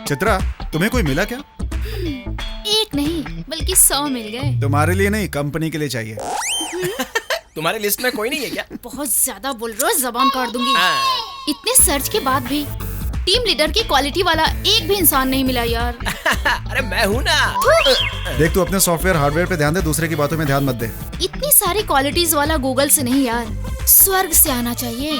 चित्रा, तुम्हें कोई मिला क्या? एक नहीं बल्कि 100 मिल गए। तुम्हारे लिए नहीं, कंपनी के लिए चाहिए। तुम्हारे लिस्ट में कोई नहीं है क्या? बहुत ज्यादा बोल रहे हो, जबान काट दूंगी। इतने सर्च के बाद भी टीम लीडर की क्वालिटी वाला एक भी इंसान नहीं मिला यार। अरे मैं हूँ ना। देख, तू अपने सॉफ्टवेयर हार्डवेयर पे ध्यान दे, दूसरे की बातों में ध्यान मत दे। इतनी सारी क्वालिटीज वाला गूगल से नहीं यार, स्वर्ग से आना चाहिए।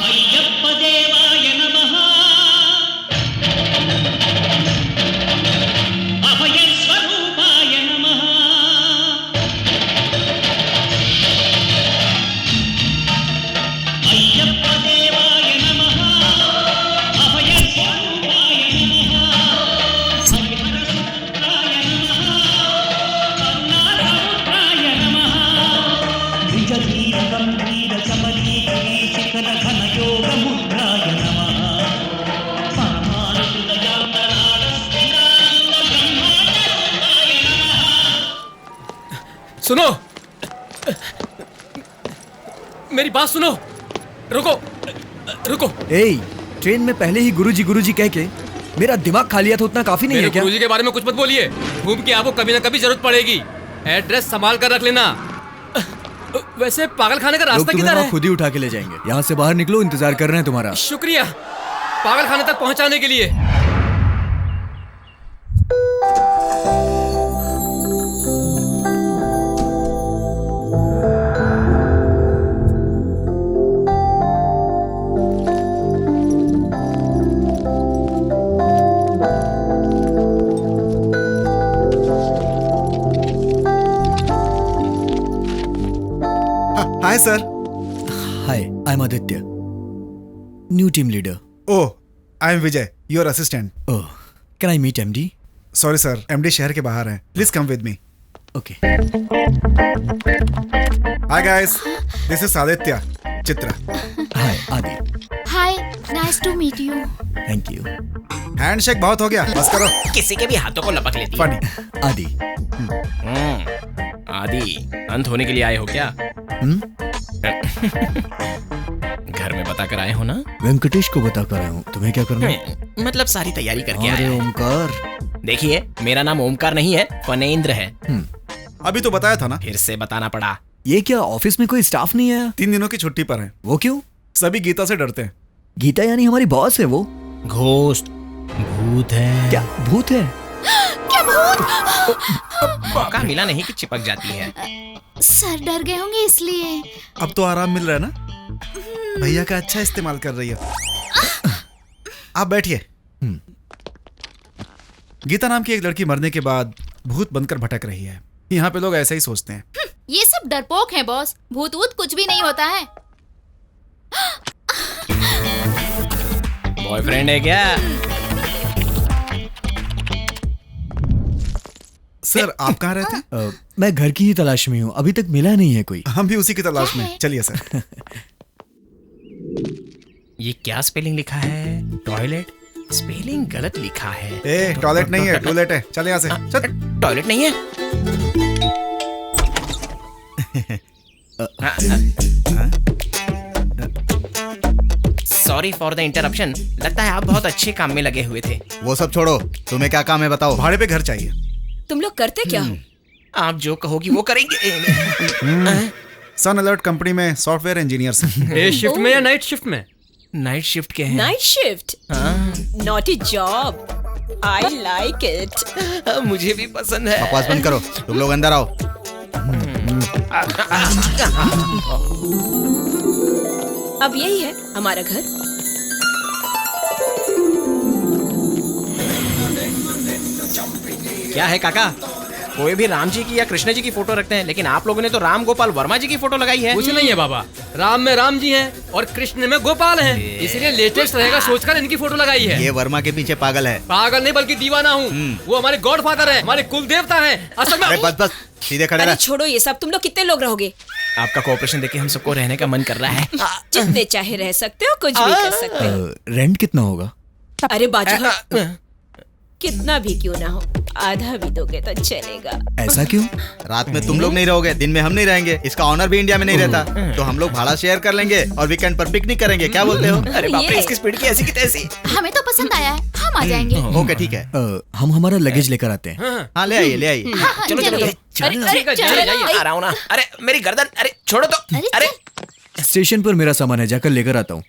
सुनो, मेरी बात सुनो। रुको रुको। ट्रेन में पहले ही गुरुजी कह के मेरा दिमाग खा लिया था, उतना काफी नहीं है क्या? गुरुजी के बारे में कुछ मत बोलिए, घूम के आपको कभी ना कभी जरूरत पड़ेगी। एड्रेस संभाल कर रख लेना। वैसे पागल खाने का रास्ता किधर है? खुद ही उठा के ले जाएंगे। यहाँ से बाहर निकलो, इंतजार कर रहे हैं तुम्हारा। शुक्रिया पागल खाने तक पहुँचाने के लिए। Hi sir. Hi, I am Aditya, new team leader. Oh, I am Vijay, your assistant. Oh, can I meet MD? Sorry sir, MD शहर के बाहर हैं। Please come with me. Okay. Hi guys, this is Aditya, Chitra. Hi Adi. Hi, nice to meet you. Thank you. Handshake बहुत हो गया, बस करो। किसी के भी हाथों को लपक लेती है। फनी। आदि। आदि, अंत होने के लिए आए हो क्या? घर में बता कर आए हो ना? वेंकटेश को बता कर आया हूँ, तुम्हें क्या करना है? मतलब सारी तैयारी करके आए अरे हैं। ओमकार। देखिए, मेरा नाम ओमकार नहीं है, फनेंद्र है। अभी तो बताया था ना। फिर से बताना पड़ा। ये क्या ऑफिस में कोई स्टाफ नहीं आया? 3 दिनों की छुट्टी पर है। वो क्यों? सभी गीता से डरते हैं। गीता यानी हमारी बॉस है वो? घोस्ट, भूत है। क्या भूत है? क्या भूत? मौका मिला नहीं कि चिपक जाती है। सर डर गए होंगे इसलिए। अब तो आराम मिल रहा है ना। भैया का अच्छा इस्तेमाल कर रही है। आप बैठिए। गीता नाम की एक लड़की मरने के बाद भूत बनकर भटक रही है। यहाँ पे लोग ऐसा ही सोचते हैं। ये सब डरपोक हैं बॉस, भूत वूत कुछ भी नहीं होता है। बॉयफ्रेंड है क्या? सर, आप कहाँ रहते हैं? मैं घर की ही तलाश में हूँ, अभी तक मिला नहीं है कोई। हम भी उसी की तलाश में। चलिए सर। ये क्या स्पेलिंग लिखा है? टॉयलेट? स्पेलिंग गलत लिखा है। ए, टॉयलेट नहीं है, टॉयलेट है। चल यहाँ से। चल। टॉयलेट नहीं है? Sorry for the interruption. लगता है आप बहुत अच्छे काम में लगे हुए थे। वो सब छोड़ो, तुम्हें क्या काम है बताओ। भाड़े पे घर चाहिए। तुम लोग करते क्या हो? आप जो कहोगी वो करेंगे। सन अलर्ट कंपनी में सॉफ्टवेयर इंजीनियर हैं। डे शिफ्ट में या नाइट शिफ्ट में? नाइट शिफ्ट के हैं। Night shift? Naughty job, I like it. मुझे भी पसंद है। बकवास बंद करो, तुम लोग अंदर आओ। अब यही है हमारा घर। क्या है काका? कोई भी राम जी की या कृष्ण जी की फोटो रखते हैं, लेकिन आप लोगों ने तो राम गोपाल वर्मा जी की फोटो लगाई है। कुछ नहीं है बाबा, राम में राम जी हैं और कृष्ण में गोपाल हैं, इसलिए लेटेस्ट रहेगा सोचकर इनकी फोटो लगाई है। ये वर्मा के पीछे पागल है। पागल नहीं बल्कि दीवाना हूँ। वो हमारे गॉड फादर है, हमारे कुल देवता है। असल में अरे बस सीधे खड़े अरे रह। छोड़ो ये सब, तुम लोग कितने लोग रहोगे? आपका कोऑपरेशन देखे हम सबको रहने का मन कर रहा है। जितने चाहे रह सकते हो, कुछ भी कर सकते हो। रेंट कितना होगा? अरे बाजू कितना भी क्यों ना हो, आधा भी दोगे तो चलेगा। ऐसा क्यों? रात में तुम लोग नहीं रहोगे, दिन में हम नहीं रहेंगे। इसका ऑनर भी इंडिया में नहीं रहता, तो हम लोग भाड़ा शेयर कर लेंगे और वीकेंड पर पिकनिक करेंगे। क्या बोलते हो? अरे बाप रे, ये। इसकी स्पीड की ऐसी की तैसी। हमें तो पसंद आया है, हम आ जाएंगे। ओके ठीक है। हम हमारा लगेज लेकर आते हैं। हाँ ले आइए ले आइए। हाँ, चलो चलो चलिए। चलो। ठीक है, जाइए जाइए। आ रहा हूँ ना। अरे मेरी गर्दन, अरे छोड़ो तो। अरे अरे स्टेशन पर मेरा सामान है, जाकर लेकर आता हूँ।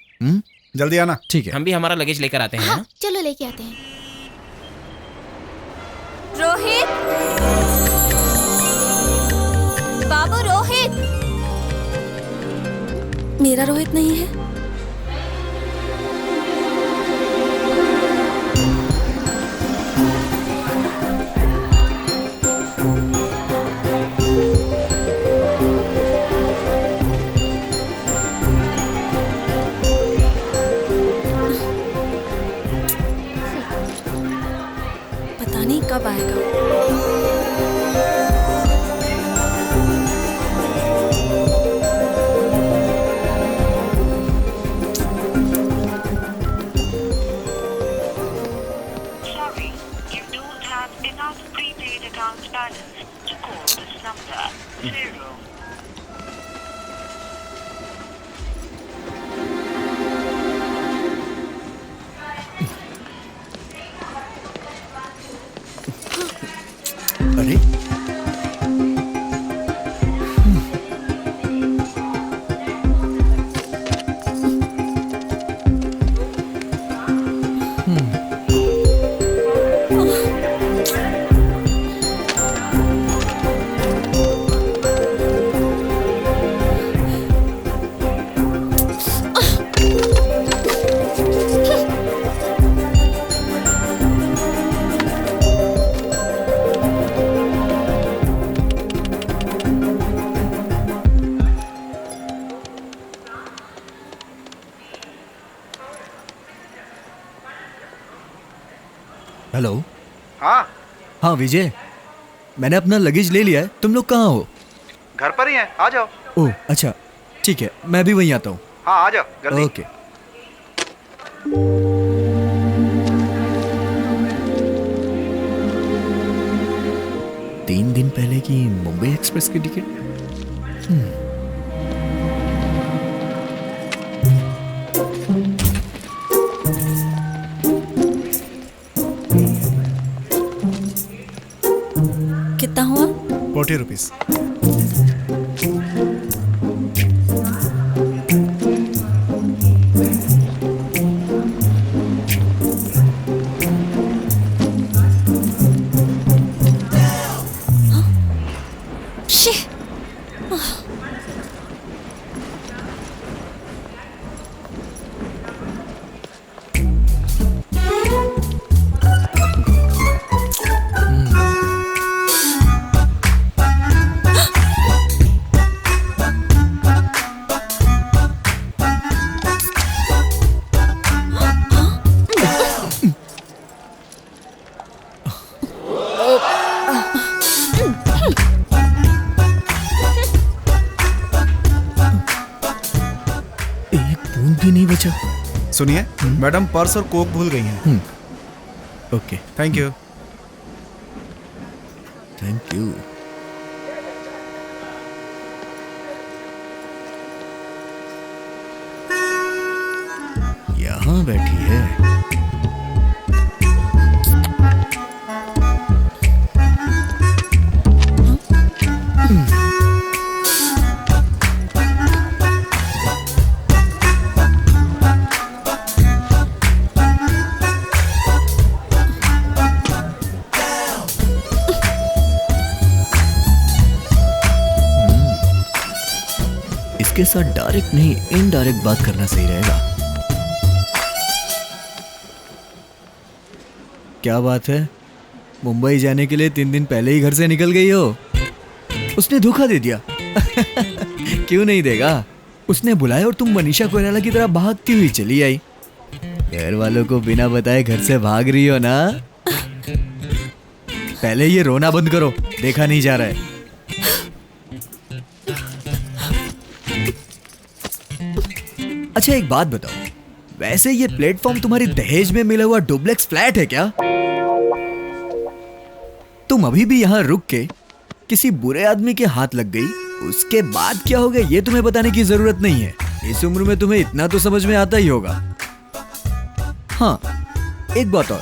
जल्दी आना। ठीक है। हम भी हमारा लगेज लेकर आते हैं। हाँ, चलो लेके आते हैं। रोहित, बाबू रोहित। मेरा रोहित नहीं है। पता नहीं कब आएगा। Sorry, you don't have enough prepaid account balance to call this number. 0. अरे हेलो। हाँ, हाँ विजय, मैंने अपना लगेज ले लिया है। तुम लोग कहाँ हो? घर पर ही हैं, आ जाओ। ओह अच्छा, ठीक है, मैं भी वहीं आता हूँ। हाँ आ जाओ जल्दी। ओके। तीन दिन पहले की मुंबई एक्सप्रेस की टिकट। कितना हुआ? 40 रुपीज। भी नहीं बचा। सुनिए, मैडम पर्स और कोक भूल गई हैं। Okay, thank you. Thank you. यहाँ बैठी है। इसके साथ डायरेक्ट नहीं इनडायरेक्ट बात करना सही रहेगा। क्या बात है, मुंबई जाने के लिए 3 दिन पहले ही घर से निकल गई हो? उसने धोखा दे दिया। क्यों नहीं देगा? उसने बुलाया और तुम मनीषा कोइराला की तरह भागती हुई चली आई। घर वालों को बिना बताए घर से भाग रही हो ना? पहले ये रोना बंद करो, देखा नहीं जा रहा है। अच्छा एक बात बताओ, वैसे ये प्लेटफॉर्म तुम्हारी दहेज में मिला हुआ डुप्लेक्स फ्लैट है क्या? तुम अभी भी यहाँ रुक के किसी बुरे आदमी के हाथ लग गई, उसके बाद क्या हो गया ये तुम्हें बताने की जरूरत नहीं है। इस उम्र में तुम्हें इतना तो समझ में आता ही होगा। हाँ, एक बात और,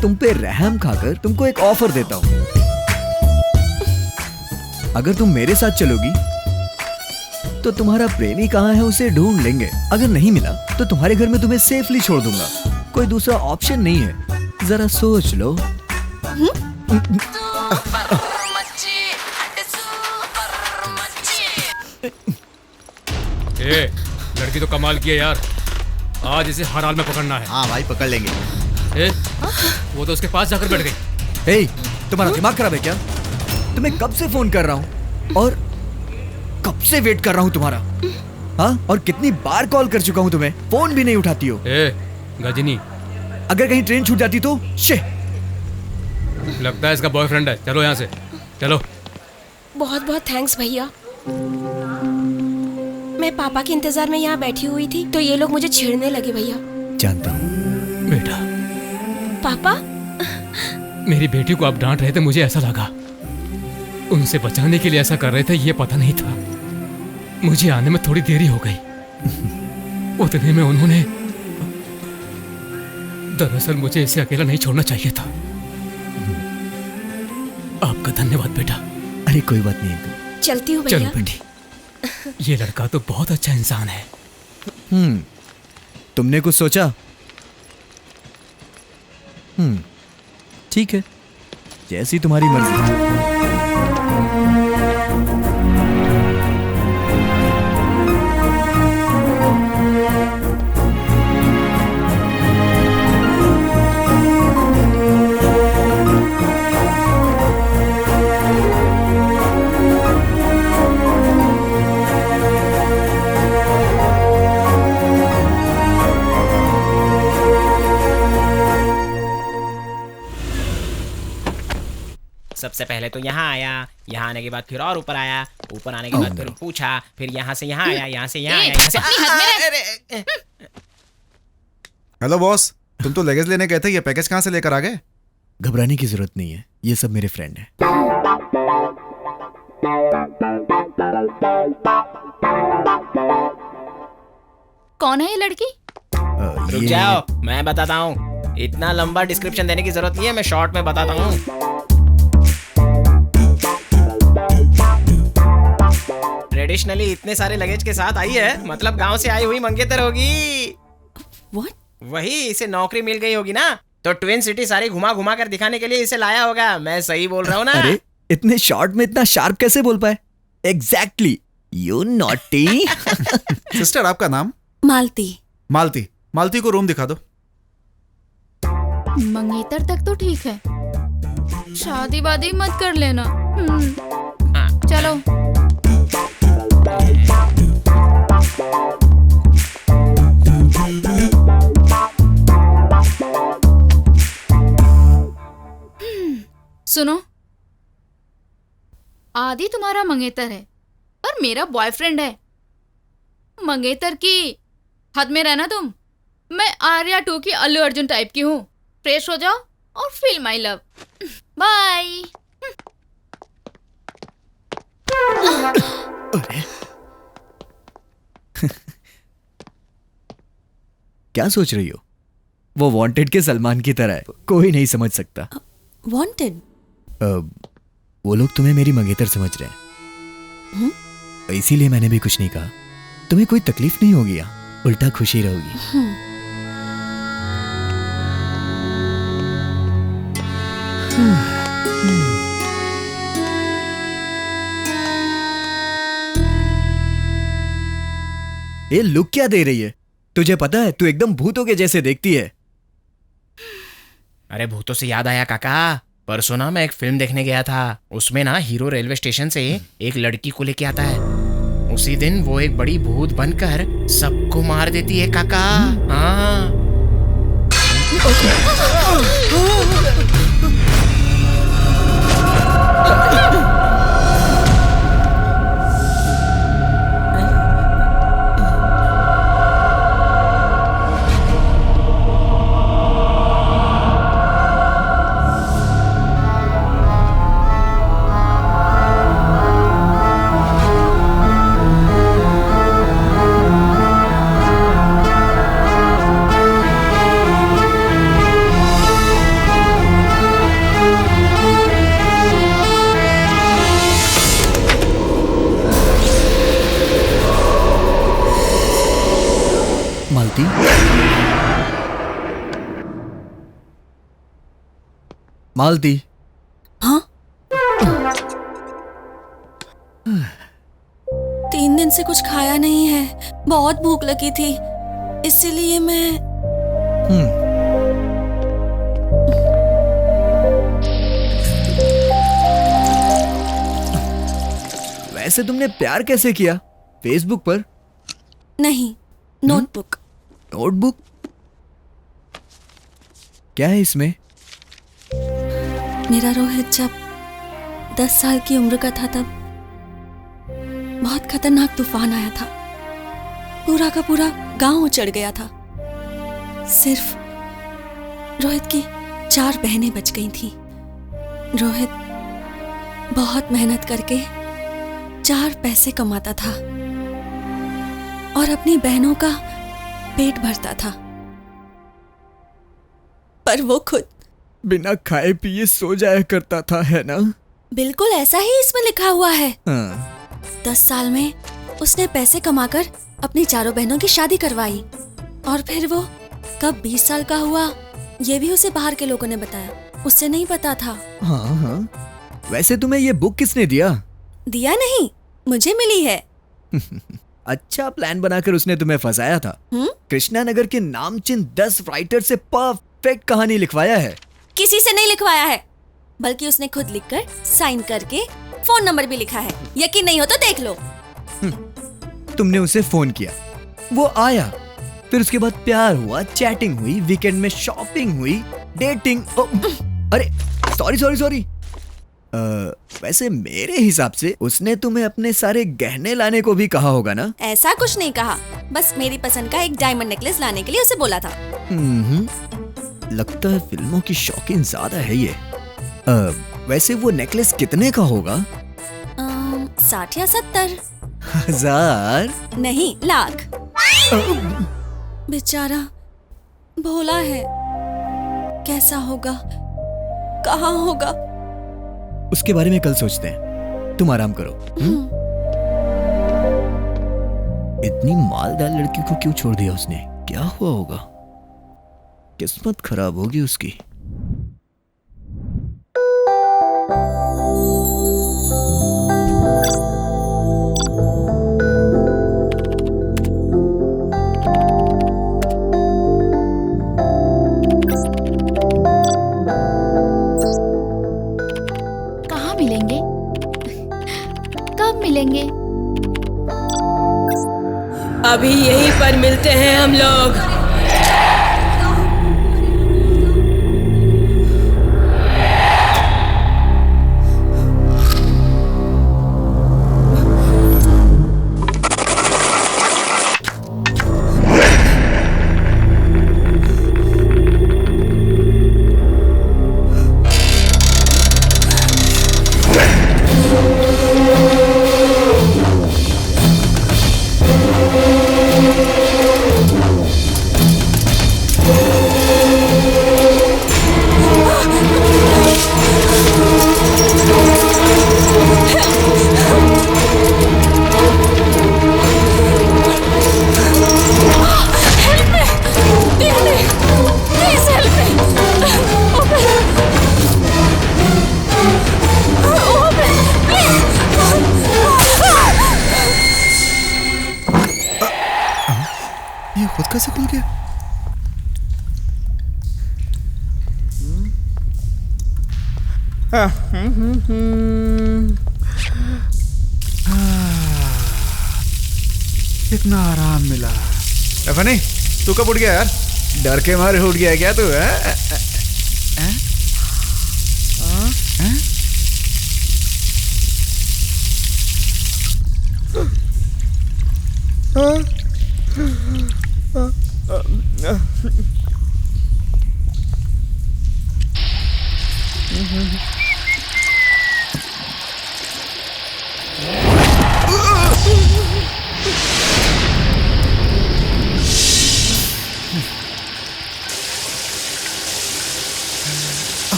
तुम पे रहम खाकर तुमको एक ऑफर देता हूं। अगर तुम मेरे साथ चलोगी तो तुम्हारा प्रेमी कहाँ है उसे ढूंढ लेंगे। अगर नहीं मिला तो तुम्हारे घर में तुम्हें सेफली छोड़ दूंगा। कोई दूसरा ऑप्शन नहीं है, जरा सोच लो। ए, लड़की तो कमाल की है यार, आज इसे हर हाल में पकड़ना है। हाँ भाई पकड़ लेंगे। ए, वो तो उसके पास जाकर बैठ गई। हे, तुम्हारा दिमाग खराब है क्या? तुम्हें कब से फोन कर रहा हूँ और कब से वेट कर रहा हूँ तुम्हारा। हाँ, और कितनी बार कॉल कर चुका हूँ तुम्हें, फोन भी नहीं उठाती हो। ए, गजनी, अगर कहीं ट्रेन छूट जाती तो लगता है इसका बॉयफ्रेंड है। चलो यहाँ से, चलो। बहुत बहुत थैंक्स भैया। मैं पापा के इंतजार में यहाँ बैठी हुई थी तो ये लोग मुझे छेड़ने लगे भैया। जानता हूँ बेटा। पापा, मेरी बेटी को आप डांट रहे थे, मुझे ऐसा लगा उनसे बचाने के लिए ऐसा कर रहे थे, ये पता नहीं था। मुझे आने में थोड़ी देरी हो गई। उतने में उन्होंने, दरअसल मुझे इसे अकेला नहीं छोड़ना चाहिए था। आपका धन्यवाद बेटा। अरे कोई बात नहीं अंकल। चलती हूँ भैया। चलो बेटी, ये लड़का तो बहुत अच्छा इंसान है। तुमने कुछ सोचा? ठीक है, जैसी तुम्हारी मर्जी। सबसे पहले तो यहाँ आया, यहाँ आने के बाद फिर और ऊपर आया, ऊपर आने के बाद फिर पूछा, फिर यहाँ से यहाँ आया, यहाँ से यहाँ आया, यहाँ से। हेलो बॉस, तुम तो लगेज लेने गए थे, ये पैकेज कहाँ से लेकर आ गए? घबराने की जरूरत नहीं है, ये सब मेरे फ्रेंड हैं। कौन है ये लड़की? रुक जाओ, मैं बताता हूँ। इतना लंबा डिस्क्रिप्शन देने की जरूरत नहीं है, मैं शॉर्ट में बताता हूँ। ट्रेडिशनली इतने सारे लगेज के साथ आई है, मतलब गांव से आई हुई मंगेतर होगी। What? वही, इसे नौकरी मिल गई होगी ना, तो ट्विन सिटी सारी घुमा घुमा कर दिखाने के लिए इसे लाया होगा। मैं सही बोल रहा हूँ ना? अरे इतने शॉर्ट में इतना शार्प कैसे बोल पाए? Exactly, you naughty. सिस्टर, आपका नाम? मालती। मालती। मालती को रूम दिखा दो। मंगेतर तक तो ठीक है, शादी वादी मत कर लेना। चलो। सुनो, आदि तुम्हारा मंगेतर है पर मेरा बॉयफ्रेंड है। मंगेतर की हद में रहना तुम। मैं आर्या 2 की अल्लू अर्जुन टाइप की हूँ। फ्रेश हो जाओ और फील माई लव। बाय। क्या सोच रही हो? वो वांटेड के सलमान की तरह है, कोई नहीं समझ सकता। वांटेड? वो लोग तुम्हें मेरी मंगेतर समझ रहे हैं, इसीलिए मैंने भी कुछ नहीं कहा। तुम्हें कोई तकलीफ नहीं होगी, उल्टा खुशी रहोगी। ये लुक क्या दे रही है? तुझे पता है तू एकदम भूतों के जैसे देखती है। अरे भूतों से याद आया काका, परसों ना मैं एक फिल्म देखने गया था। उसमें ना हीरो रेलवे स्टेशन से एक लड़की को लेके आता है। उसी दिन वो एक बड़ी भूत बनकर सबको मार देती है काका। हाँ। मालती, हाँ? 3 दिन से कुछ खाया नहीं है, बहुत भूख लगी थी, इसीलिए मैं वैसे तुमने प्यार कैसे किया? फेसबुक पर? नहीं, नोटबुक। नोटबुक? क्या है इसमें? मेरा रोहित जब 10 साल की उम्र का था तब बहुत खतरनाक तूफान आया था। पूरा का पूरा गांव उजड़ गया था। सिर्फ रोहित की 4 बहनें बच गई थीं। रोहित बहुत मेहनत करके 4 पैसे कमाता था और अपनी बहनों का पेट भरता था, पर वो खुद बिना खाए पिए सो जाया करता था, है ना? बिल्कुल ऐसा ही इसमें लिखा हुआ है। हाँ। 10 साल में उसने पैसे कमाकर अपनी 4 बहनों की शादी करवाई और फिर वो कब 20 साल का हुआ ये भी उसे बाहर के लोगों ने बताया, उससे नहीं पता था। हाँ हाँ। वैसे तुम्हें ये बुक किसने दिया? दिया नहीं, मुझे मिली है। अच्छा प्लान बनाकर उसने तुम्हें फंसाया था। कृष्णा नगर के नामचीन 10 राइटर से परफेक्ट कहानी लिखवाया है। किसी से नहीं लिखवाया है, बल्कि उसने खुद लिखकर साइन करके फोन नंबर भी लिखा है। यकीन नहीं हो तो देख लो। तुमने उसे फोन किया, वो आया, फिर उसके बाद प्यार हुआ, चैटिंग हुई, वीकेंड में शॉपिंग हुई, डेटिंग। अरे सॉरी। वैसे मेरे हिसाब से उसने तुम्हें अपने सारे गहने लाने को भी कहा होगा ना? ऐसा कुछ नहीं कहा, बस मेरी पसंद का एक डायमंड नेकलेस लाने के लिए उसे बोला था। लगता है फिल्मों की शौकीन ज्यादा है ये। वैसे वो नेकलेस कितने का होगा? 60 या 70 हजार? नहीं, लाख। बेचारा भोला है, कैसा होगा, कहाँ होगा? उसके बारे में कल सोचते हैं, तुम आराम करो। इतनी मालदार लड़की को क्यों छोड़ दिया उसने? क्या हुआ होगा? किस्मत खराब होगी उसकी। कहाँ मिलेंगे? कब मिलेंगे? अभी यहीं पर मिलते हैं हम लोग। ये खुद कैसे खुल गया? कितना आराम मिला। फनी, तू कब उठ गया यार? डर के मारे उठ गया क्या तू?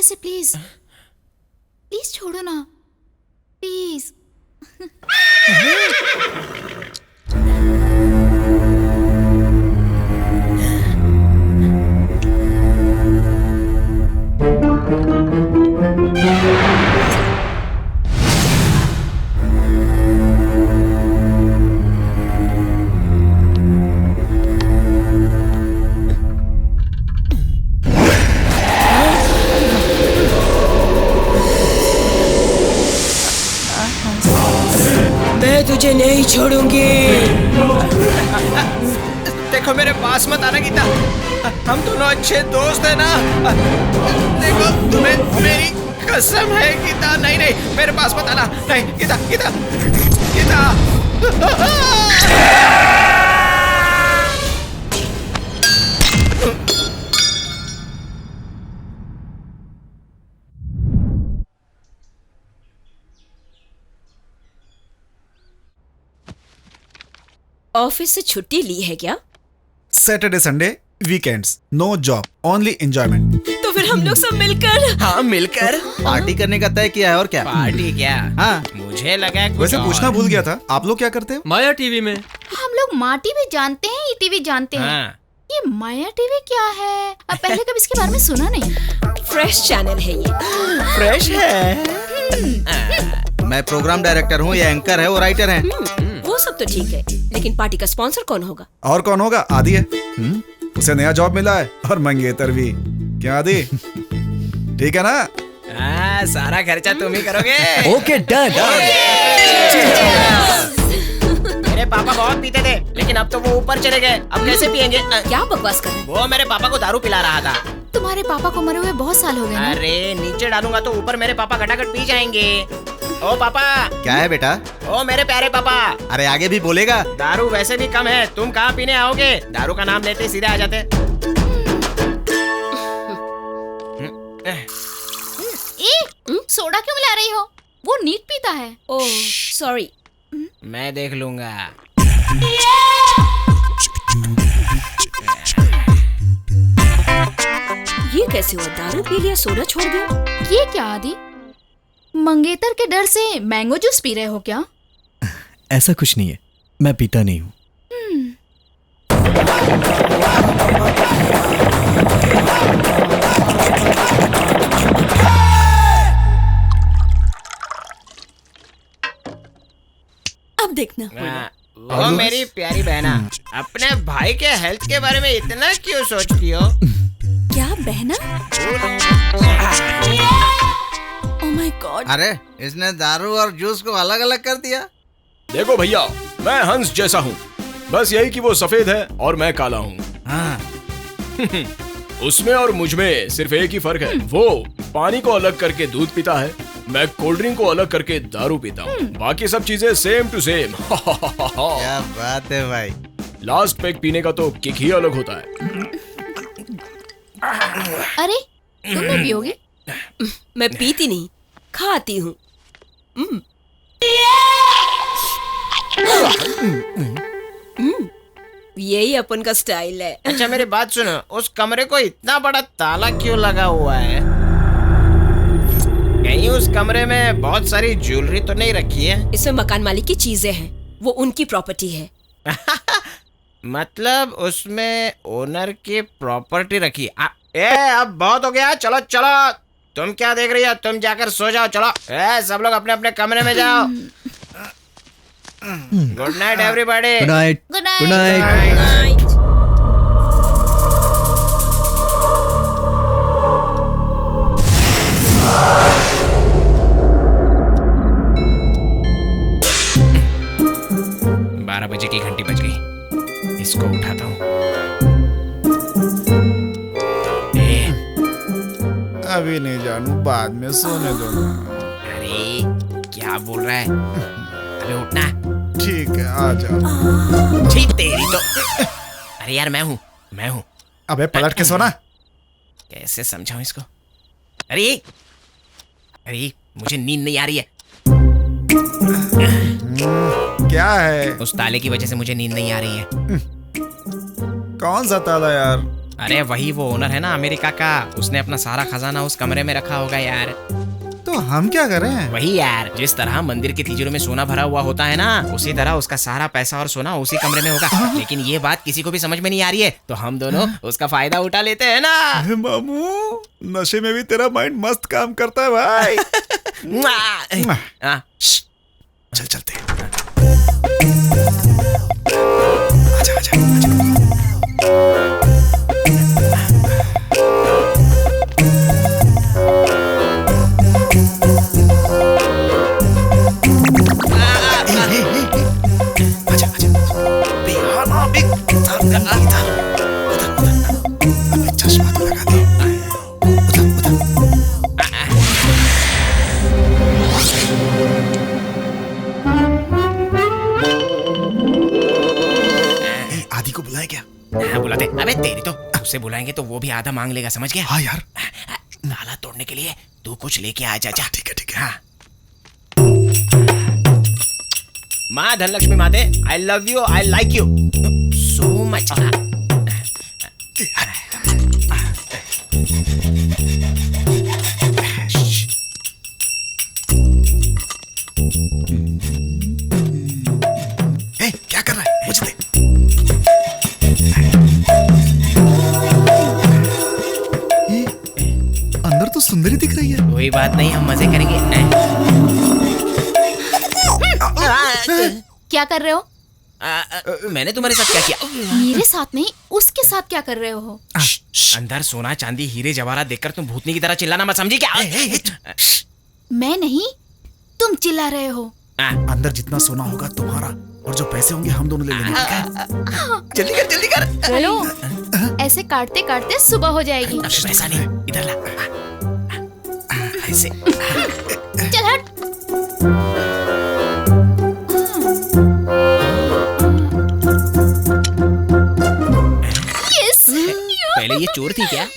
इसे प्लीज प्लीज छोड़ो ना प्लीज। मैं तुझे नहीं छोड़ूंगी। देखो मेरे पास मत आना गीता, हम दोनों अच्छे दोस्त हैं ना। देखो तुम्हें मेरी कसम है गीता। नहीं नहीं मेरे पास मत आना। नहीं गीता गीता गीता। ऑफिस से छुट्टी ली है क्या? Saturday Sunday weekends, no job, only enjoyment. तो फिर हम लोग सब मिलकर। हाँ मिलकर पार्टी करने का तय किया है और क्या? पार्टी क्या? हाँ मुझे लगा कुछ वैसे और। पूछना भूल गया था, आप लोग क्या करते हो? माया टीवी में। हम लोग माँ टीवी जानते हैं, टीवी जानते हैं। हाँ। ये माया टीवी क्या है? अब पहले कभी इसके बारे में सुना नहीं। फ्रेश चैनल है ये। फ्रेश है। मैं प्रोग्राम डायरेक्टर हूँ, ये एंकर है, वो राइटर है। वो सब तो ठीक है, लेकिन पार्टी का स्पॉन्सर कौन होगा? और कौन होगा? आदि है। उसे नया जॉब मिला है और मंगेतर भी। क्या आदि? ठीक है ना? सारा खर्चा तुम ही करोगे। Okay done. मेरे पापा बहुत पीते थे, लेकिन अब तो वो ऊपर चले गए। अब कैसे पियेंगे? क्या बकवास कर रहे हैं? वो मेरे पापा को दारू पिला रहा था। तुम्हारे पापा को मरे हुए बहुत साल हो गए ना? अरे नीचे डालूंगा तो ऊपर मेरे पापा घटाघट पी जाएंगे। ओ पापा। क्या है बेटा? ओ मेरे प्यारे पापा। अरे आगे भी बोलेगा। दारू वैसे भी कम है, तुम कहाँ पीने आओगे? दारू का नाम लेते सीधे आ जाते। सोडा क्यों मिला रही हो? वो नीट पीता है। Oh sorry. मैं देख लूंगा। ये कैसे हुआ? दारू पी लिया, सोडा छोड़ दिया। ये क्या आदि? मंगेतर के डर से मैंगो जूस पी रहे हो क्या? ऐसा कुछ नहीं है, मैं पीता नहीं हूँ। अब देखना। वो मेरी प्यारी बहना, अपने भाई के हेल्थ के बारे में इतना क्यों सोचती हो? क्या बहना? Oh my God. अरे इसने दारू और जूस को अलग अलग कर दिया। देखो भैया, मैं हंस जैसा हूँ, बस यही कि वो सफेद है और मैं काला हूँ। हाँ। उसमें और मुझ में सिर्फ एक ही फर्क है, वो पानी को अलग करके दूध पीता है, मैं कोल्ड ड्रिंक को अलग करके दारू पीता हूँ। बाकी सब चीजें सेम टू सेम। क्या बात है भाई। लास्ट पैक पीने का तो किक ही अलग होता है। अरे तुम नहीं पियोगे? मैं पीती नहीं, खाती हूँ। यही अपन का स्टाइल है। अच्छा मेरी बात सुनो, उस कमरे को इतना बड़ा ताला क्यों लगा हुआ है? कहीं उस कमरे में बहुत सारी ज्वेलरी तो नहीं रखी है? इसमें मकान मालिक की चीजें हैं, वो उनकी प्रॉपर्टी है। मतलब उसमें ओनर की प्रॉपर्टी रखी। अब बहुत हो गया, चलो चलो। तुम क्या देख रही हो? तुम जाकर सो जाओ, चलो। सब लोग अपने अपने कमरे में जाओ। Good night everybody. Good night. Good night. Good night. बारह बजे की घंटी बज गई, इसको उठाता हूँ। अभी नहीं जानू, बाद में सोने दो ना। अरे क्या बोल रहा है? अबे उठना। ठीक है, आ जाओ। ठीक तेरी तो। अरे यार मैं हूँ। अबे पलट के सोना। कैसे समझाऊं इसको? अरे मुझे नींद नहीं आ रही है। क्या है? उस ताले की वजह से मुझे नींद नहीं आ रही है। कौन सा ताला यार? अरे वही वो ओनर है ना अमेरिका का, उसने अपना सारा खजाना उस कमरे में रखा होगा यार। तो हम क्या करें? वही यार, जिस तरह मंदिर की तिजोरी में सोना भरा हुआ होता है ना, उसी तरह उसका सारा पैसा और सोना उसी कमरे में होगा। लेकिन ये बात किसी को भी समझ में नहीं आ रही है, तो हम दोनों उसका फायदा उठा लेते हैं ना। मामू, नशे में भी तेरा माइंड मस्त काम करता है भाई। चल चलते हैं। आजा आजा आजा। आजा आजा। बेहाना भी इधर अबे चश्मा तो लगा दे। उधर आदि को बुलाए क्या? हाँ बुलाते। अबे तेरी तो, उसे बुलाएंगे तो वो भी आधा मांग लेगा, समझ गया? हाँ यार। ताला तोड़ने के लिए तू कुछ लेके आ जा। ठीक है ठीक है। हाँ। माँ धनलक्ष्मी माते, I love you, I like you so much. क्या कर रहा है? मुझे दे। अंदर तो सुंदरी दिख रही है। कोई बात नहीं, हम मजे करेंगे। क्या कर रहे हो? मैंने तुम्हारे साथ क्या किया? मेरे साथ नहीं, उसके साथ क्या कर रहे हो? अंदर सोना चांदी हीरे जवाहरात देखकर तुम भूतनी की तरह चिल्लाना मत, समझी क्या? मैं नहीं, तुम चिल्ला रहे हो। अंदर जितना सोना होगा तुम्हारा, और जो पैसे होंगे हम दोनों ले लेंगे। जल्दी कर जल्दी कर। हेलो, ऐसे काटते काटते सुबह हो जाएगी। पैसा नहीं, इधर ला। ऐसे। चल हट। यस। पहले ये चोर थी क्या?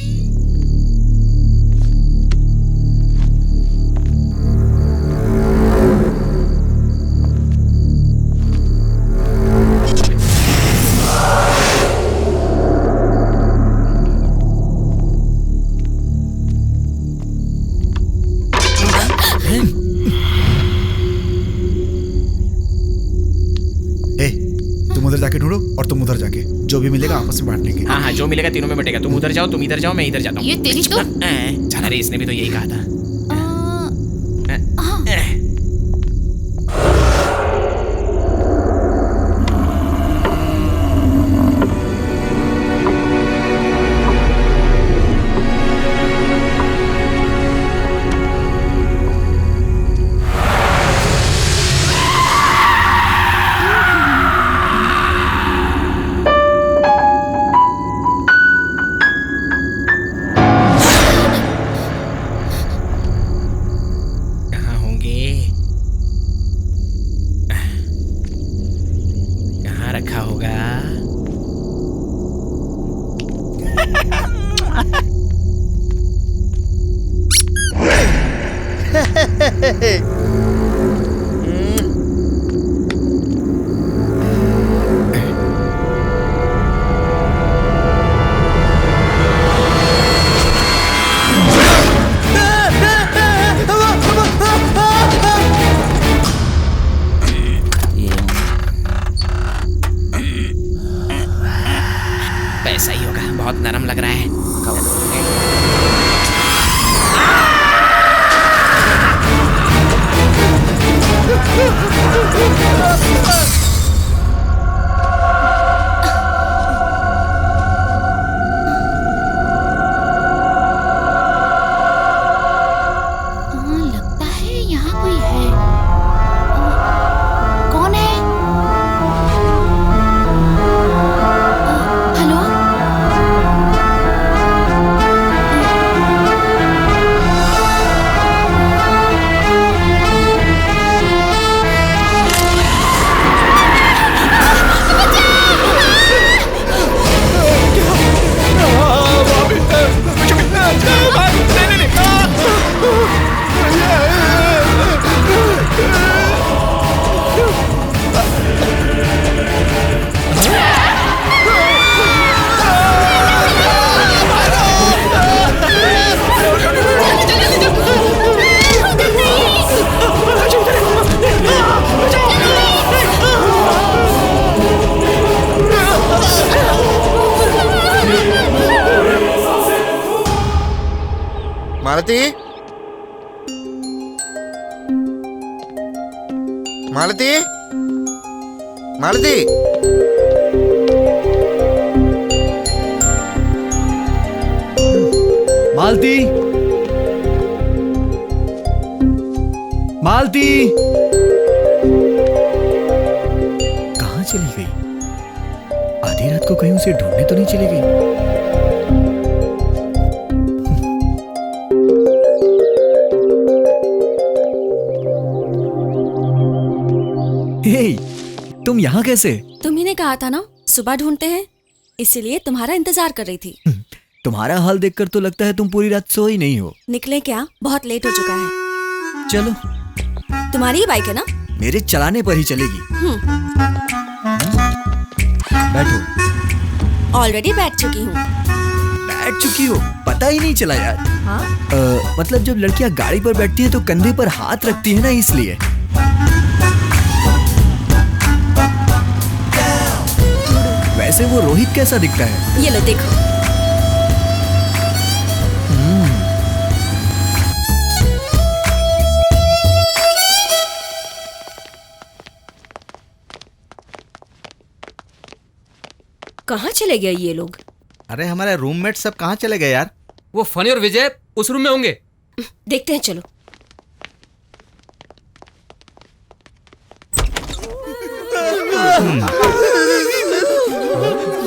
तुम उधर जाके ढूंढो और तुम उधर जाके, जो भी मिलेगा आपस में बांट लेंगे। हाँ हाँ, जो मिलेगा तीनों में बटेगा। तुम उधर जाओ, तुम इधर जाओ, मैं इधर जाता हूँ। ये तेरी तो। अरे इसने भी तो यही कहा था। मालती, मालती, मालती। मालती, मालती कहाँ चली गई? आधी रात को कहीं उसे ढूंढने तो नहीं चली गई? हे, तुम यहाँ कैसे? तुम्ही ने कहा था ना सुबह ढूंढते हैं, इसीलिए तुम्हारा इंतजार कर रही थी। तुम्हारा हाल देखकर तो लगता है तुम पूरी रात सोई नहीं हो। निकले क्या? बहुत लेट हो चुका है। चलो, तुम्हारी ही बाइक है ना? मेरे चलाने पर ही चलेगी। बैठो। ऑलरेडी बैठ चुकी हूँ। बैठ चुकी हो? पता ही नहीं चला यार। हाँ? मतलब जब लड़कियां गाड़ी पर बैठती है तो कंधे पर हाथ रखती है ना, इसलिए। वैसे वो रोहित कैसा दिखता है? ये लो देखो। कहाँ चले गए ये लोग? अरे हमारे रूममेट सब कहाँ चले गए यार? वो फनी और विजय उस रूम में होंगे। देखते हैं, चलो।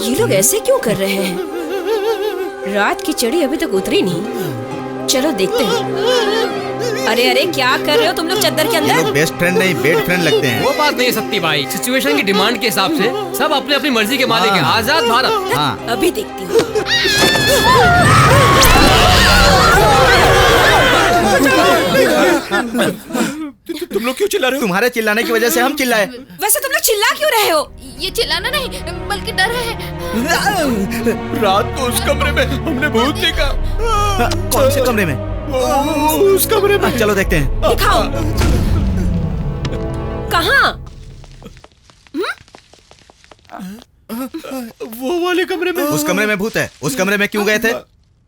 ये लोग ऐसे क्यों कर रहे हैं? रात की चढ़ी अभी तक उतरी नहीं। चलो देखते हैं। अरे अरे, क्या कर रहे हो तुम लोग चद्दर के ये अंदर? लोग बेस्ट फ्रेंड नहीं बेड फ्रेंड लगते हैं। वो बात नहीं है सत्ती भाई, सिचुएशन की डिमांड के हिसाब से सब अपनी अपनी मर्जी के मालिक हैं। आजाद भारत। हाँ। अभी देखती हूँ। तुम लोग क्यों चिल्ला रहे हो? तुम्हारे चिल्लाने की वजह से हम चिल्लाए। वैसे तुम लोग चिल्ला क्यों रहे हो? ये चिल्लाना नहीं बल्कि डर है। रात को उस कमरे में हमने भूत देखा। कौन से कमरे में? उस कमरे में। चलो देखते हैं। दिखाओ। कहाँ? वो वाले कमरे में। उस कमरे में भूत है। उस कमरे में क्यों गए थे?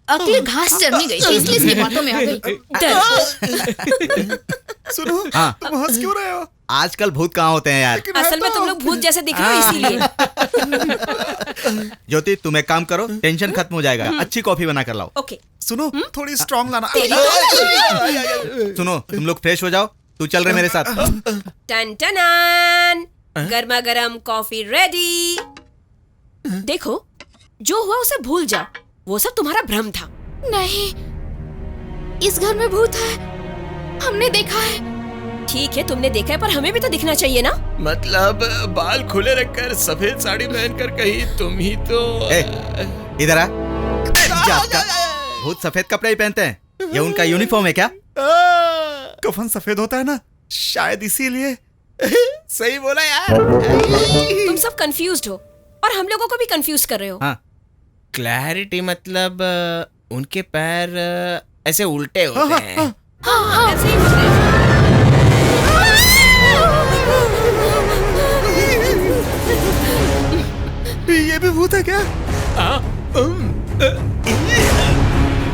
अगली घास चढ़नी गई थी इसलिए इसकी बातों में आ गई। सुनो, हाँ, तुम हंस क्यों रहे हो? आजकल भूत कहाँ होते हैं यार? असल में तुम लोग भूत जैसे दिख रहे हो इसीलिए। ज्योति, तुम एक काम करो, टेंशन खत्म हो जाएगा। अच्छी कॉफी बना कर लाओ। ओके। सुनो, थोड़ी स्ट्रांग लाना। सुनो, तुम लोग फ्रेश हो जाओ। तू चल रहे मेरे साथ। टन टनान, गर्मा गर्म कॉफी रेडी। देखो, जो हुआ उसे भूल जाओ। वो सब तुम्हारा भ्रम था। नहीं, इस घर में भूत है, हमने देखा है। ठीक है, तुमने देखा है, पर हमें भी तो दिखना चाहिए ना। मतलब बाल खुले रखकर सफेद साड़ी पहनकर कहीं तुम ही तो। इधर आ। भूत सफेद कपड़े ही पहनते हैं। ये उनका यूनिफॉर्म है क्या? कफन सफेद होता है ना, शायद इसीलिए। सही बोला यार। तुम सब कंफ्यूज्ड हो और हम लोगों को भी कंफ्यूज कर रहे हो। हाँ। क्लैरिटी मतलब उनके पैर ऐसे उल्टे होते हैं। हाँ, ऐसे ही होते हैं। ये भी भूत है क्या?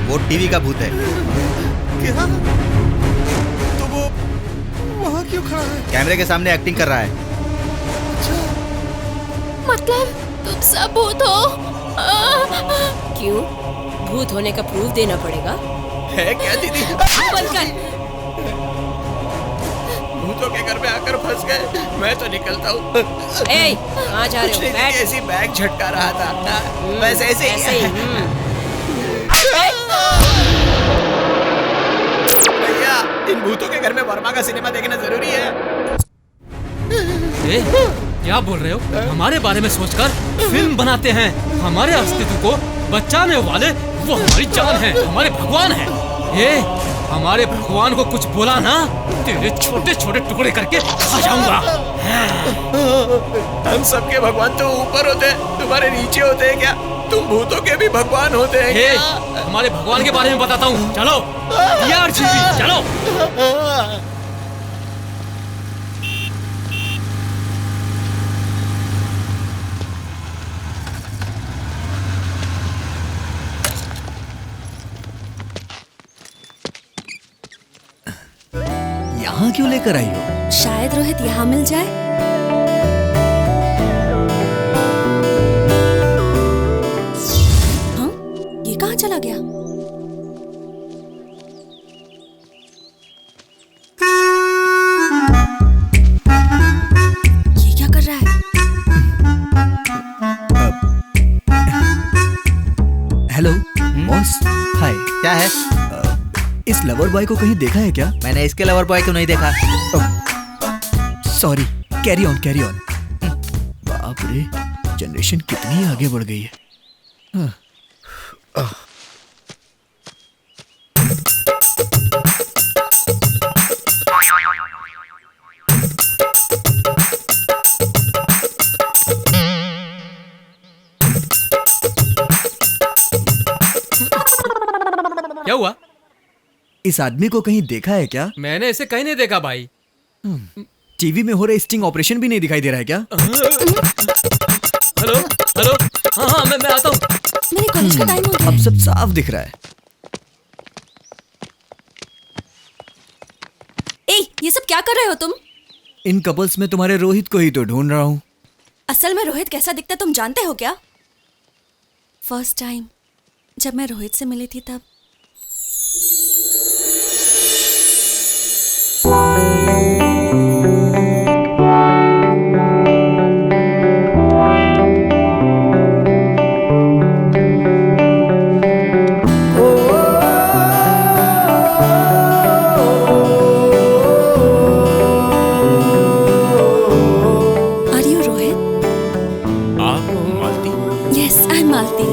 वो टीवी का भूत है। क्या? तो वो वहाँ क्यों खड़ा है? कैमरे के सामने एक्टिंग कर रहा है। मतलब तुम सब भूत हो? क्यों? भूत होने का प्रूफ देना पड़ेगा? है क्या दीदी? बंद कर। भूतों के घर में आकर फंस गए। मैं तो निकलता हूँ। ए, कहाँ जा रहे हो? बैठ। ऐसी बैग झटका रहा था। बस ऐसे ही। भैया, इन भूतों के घर में वर्मा का सिनेमा देखना जरूरी है। क्या बोल रहे हो? हमारे बारे में सोचकर फिल्म बनाते हैं। हमारे अस्तित्व को बचाने वाले वो हमारी जान है, हमारे भगवान है। ये हमारे भगवान को कुछ बोला ना, तेरे छोटे छोटे टुकड़े करके खा जाऊंगा। हम सबके भगवान तो ऊपर होते हैं, तुम्हारे नीचे होते हैं क्या? तुम भूतों के भी भगवान होते हैं क्या? हमारे भगवान के बारे में बताता हूँ। चलो यार, चलो। यहाँ क्यों लेकर आई हो? शायद रोहित यहाँ मिल जाए। हाँ, ये कहाँ चला गया? ये क्या कर रहा है? हेलो बॉस, हाय। क्या है? इस लवर बॉय को कहीं देखा है क्या? मैंने इसके लवर बॉय को नहीं देखा। Sorry, carry on carry on. बाप रे, जनरेशन कितनी आगे बढ़ गई है। क्या हुआ? इस आदमी को कहीं देखा है क्या? मैंने इसे कहीं नहीं देखा भाई। टीवी में हो रहे स्टिंग ऑपरेशन भी नहीं दिखाई दे रहा है क्या? हेलो हेलो, हाँ हाँ मैं आता हूँ। मेरे कॉलेज का टाइम हो गया। अब सब साफ दिख रहा है। ए, ये सब क्या कर रहे हो तुम? इन कपल्स में तुम्हारे रोहित को ही तो ढूंढ रहा हूँ। असल में रोहित कैसा दिखता तुम जानते हो क्या? फर्स्ट टाइम जब मैं रोहित से मिली थी तब। Are you Rohit? आप मालती? Yes, I'm Malti.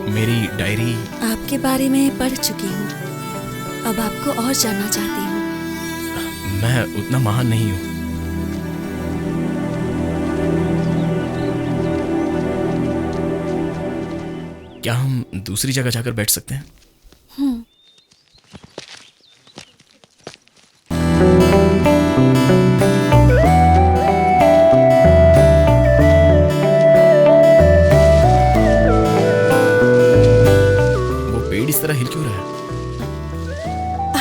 मेरी डायरी। आपके बारे में पढ़ चुकी हूँ। अब आपको और जानना चाहती हूँ। मैं उतना महान नहीं हूँ। क्या हम दूसरी जगह जाकर बैठ सकते हैं? वो पेड़ इस तरह हिल क्यों रहा है?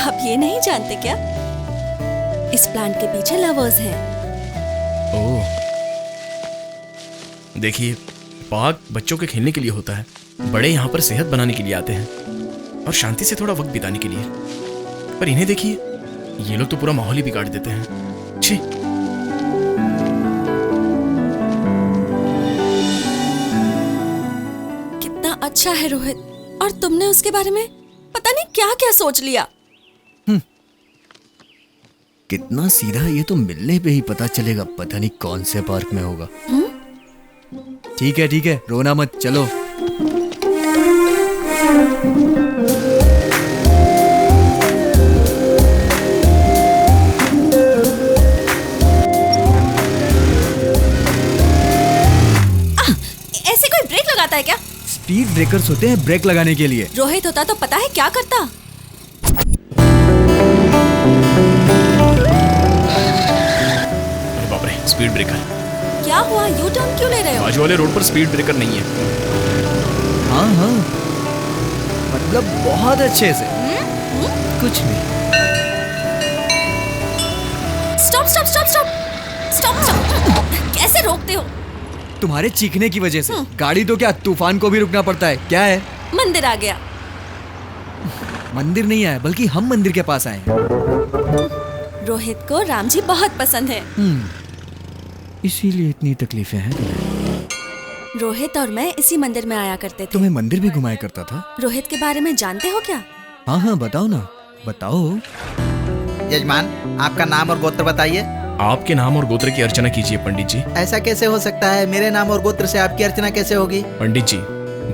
आप ये नहीं जानते क्या? इस प्लांट के पीछे लवर्स हैं। ओह, देखिए, पार्क बच्चों के खेलने के लिए होता है। बड़े यहाँ पर सेहत बनाने के लिए आते हैं और शांति से थोड़ा वक्त बिताने के लिए। पर इन्हें देखिए, ये लोग तो पूरा माहौल ही बिगाड़ देते हैं। छी। कितना अच्छा है रोहित, और तुमने उसके बारे में पता नहीं क्या क्या सोच लिया। कितना सीधा, ये तो मिलने पे ही पता चलेगा। पता नहीं कौन से पार्क में होगा। ठीक है, रोना मत, चलो। ऐसे कोई ब्रेक लगाता है क्या? स्पीड ब्रेकर्स होते हैं ब्रेक लगाने के लिए। रोहित होता तो पता है क्या करता? अरे बाप रे, स्पीड ब्रेकर। क्या हुआ? यू टर्न क्यों ले रहे हो? बाजू वाले रोड पर स्पीड ब्रेकर नहीं है। हाँ, मतलब बहुत अच्छे से। कुछ नहीं। स्टॉप। कैसे रोकते हो? तुम्हारे चीखने की वजह से। गाड़ी तो क्या, तूफान को भी रुकना पड़ता है। क्या है? मंदिर आ गया। मंदिर नहीं आया, बल्कि हम मंदिर के पास आए हैं। रोहित को राम जी बहुत पसंद है। इसीलिए इतनी तकलीफें हैं। रोहित और मैं इसी मंदिर में आया करते थे। तुम्हें मंदिर भी घुमाया करता था? रोहित के बारे में जानते हो क्या? हाँ, बताओ ना, बताओ। यजमान, आपका नाम और गोत्र बताइए। आपके नाम और गोत्र की अर्चना कीजिए पंडित जी। ऐसा कैसे हो सकता है? मेरे नाम और गोत्र से आपकी अर्चना कैसे होगी? पंडित जी,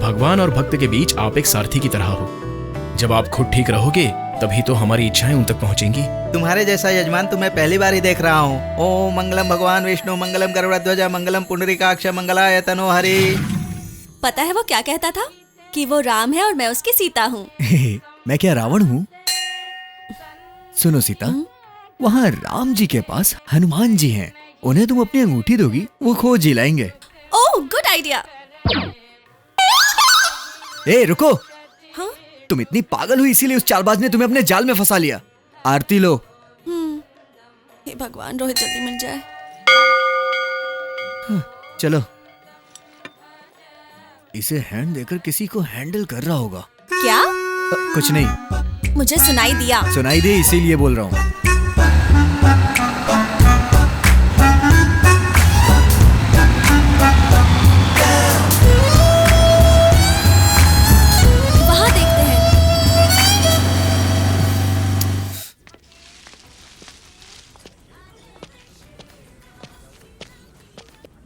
भगवान और भक्त के बीच आप एक सारथी की तरह हो। जब आप खुद ठीक रहोगे तभी तो हमारी इच्छाएं उन तक पहुंचेंगी। तुम्हारे जैसा यजमान तो मैं पहली बार ही देख रहा हूँ। ओम मंगलम भगवान विष्णु, मंगलम गरुड़ध्वज, मंगलम पुंडरीकाक्ष, मंगलाय तनो हरि। पता है वो क्या कहता था? कि वो राम है और मैं उसकी सीता हूँ। मैं क्या रावण हूँ? सुनो सीता, वहाँ राम जी के पास हनुमान जी हैं। उन्हें तुम अपनी अंगूठी दोगी, वो खोज ही लाएंगे। ओह, गुड आइडिया। ए रुको। हाँ? तुम इतनी पागल हुई इसीलिए उस चालबाज ने तुम्हें अपने जाल में फंसा लिया। आरती लो। हे भगवान, रोहित जल्दी मिल जाए। चलो। इसे हैंड देकर किसी को हैंडल कर रहा होगा। क्या? कुछ नहीं, मुझे सुनाई दिया। सुनाई दे इसीलिए बोल रहा हूँ। वहाँ देखते हैं।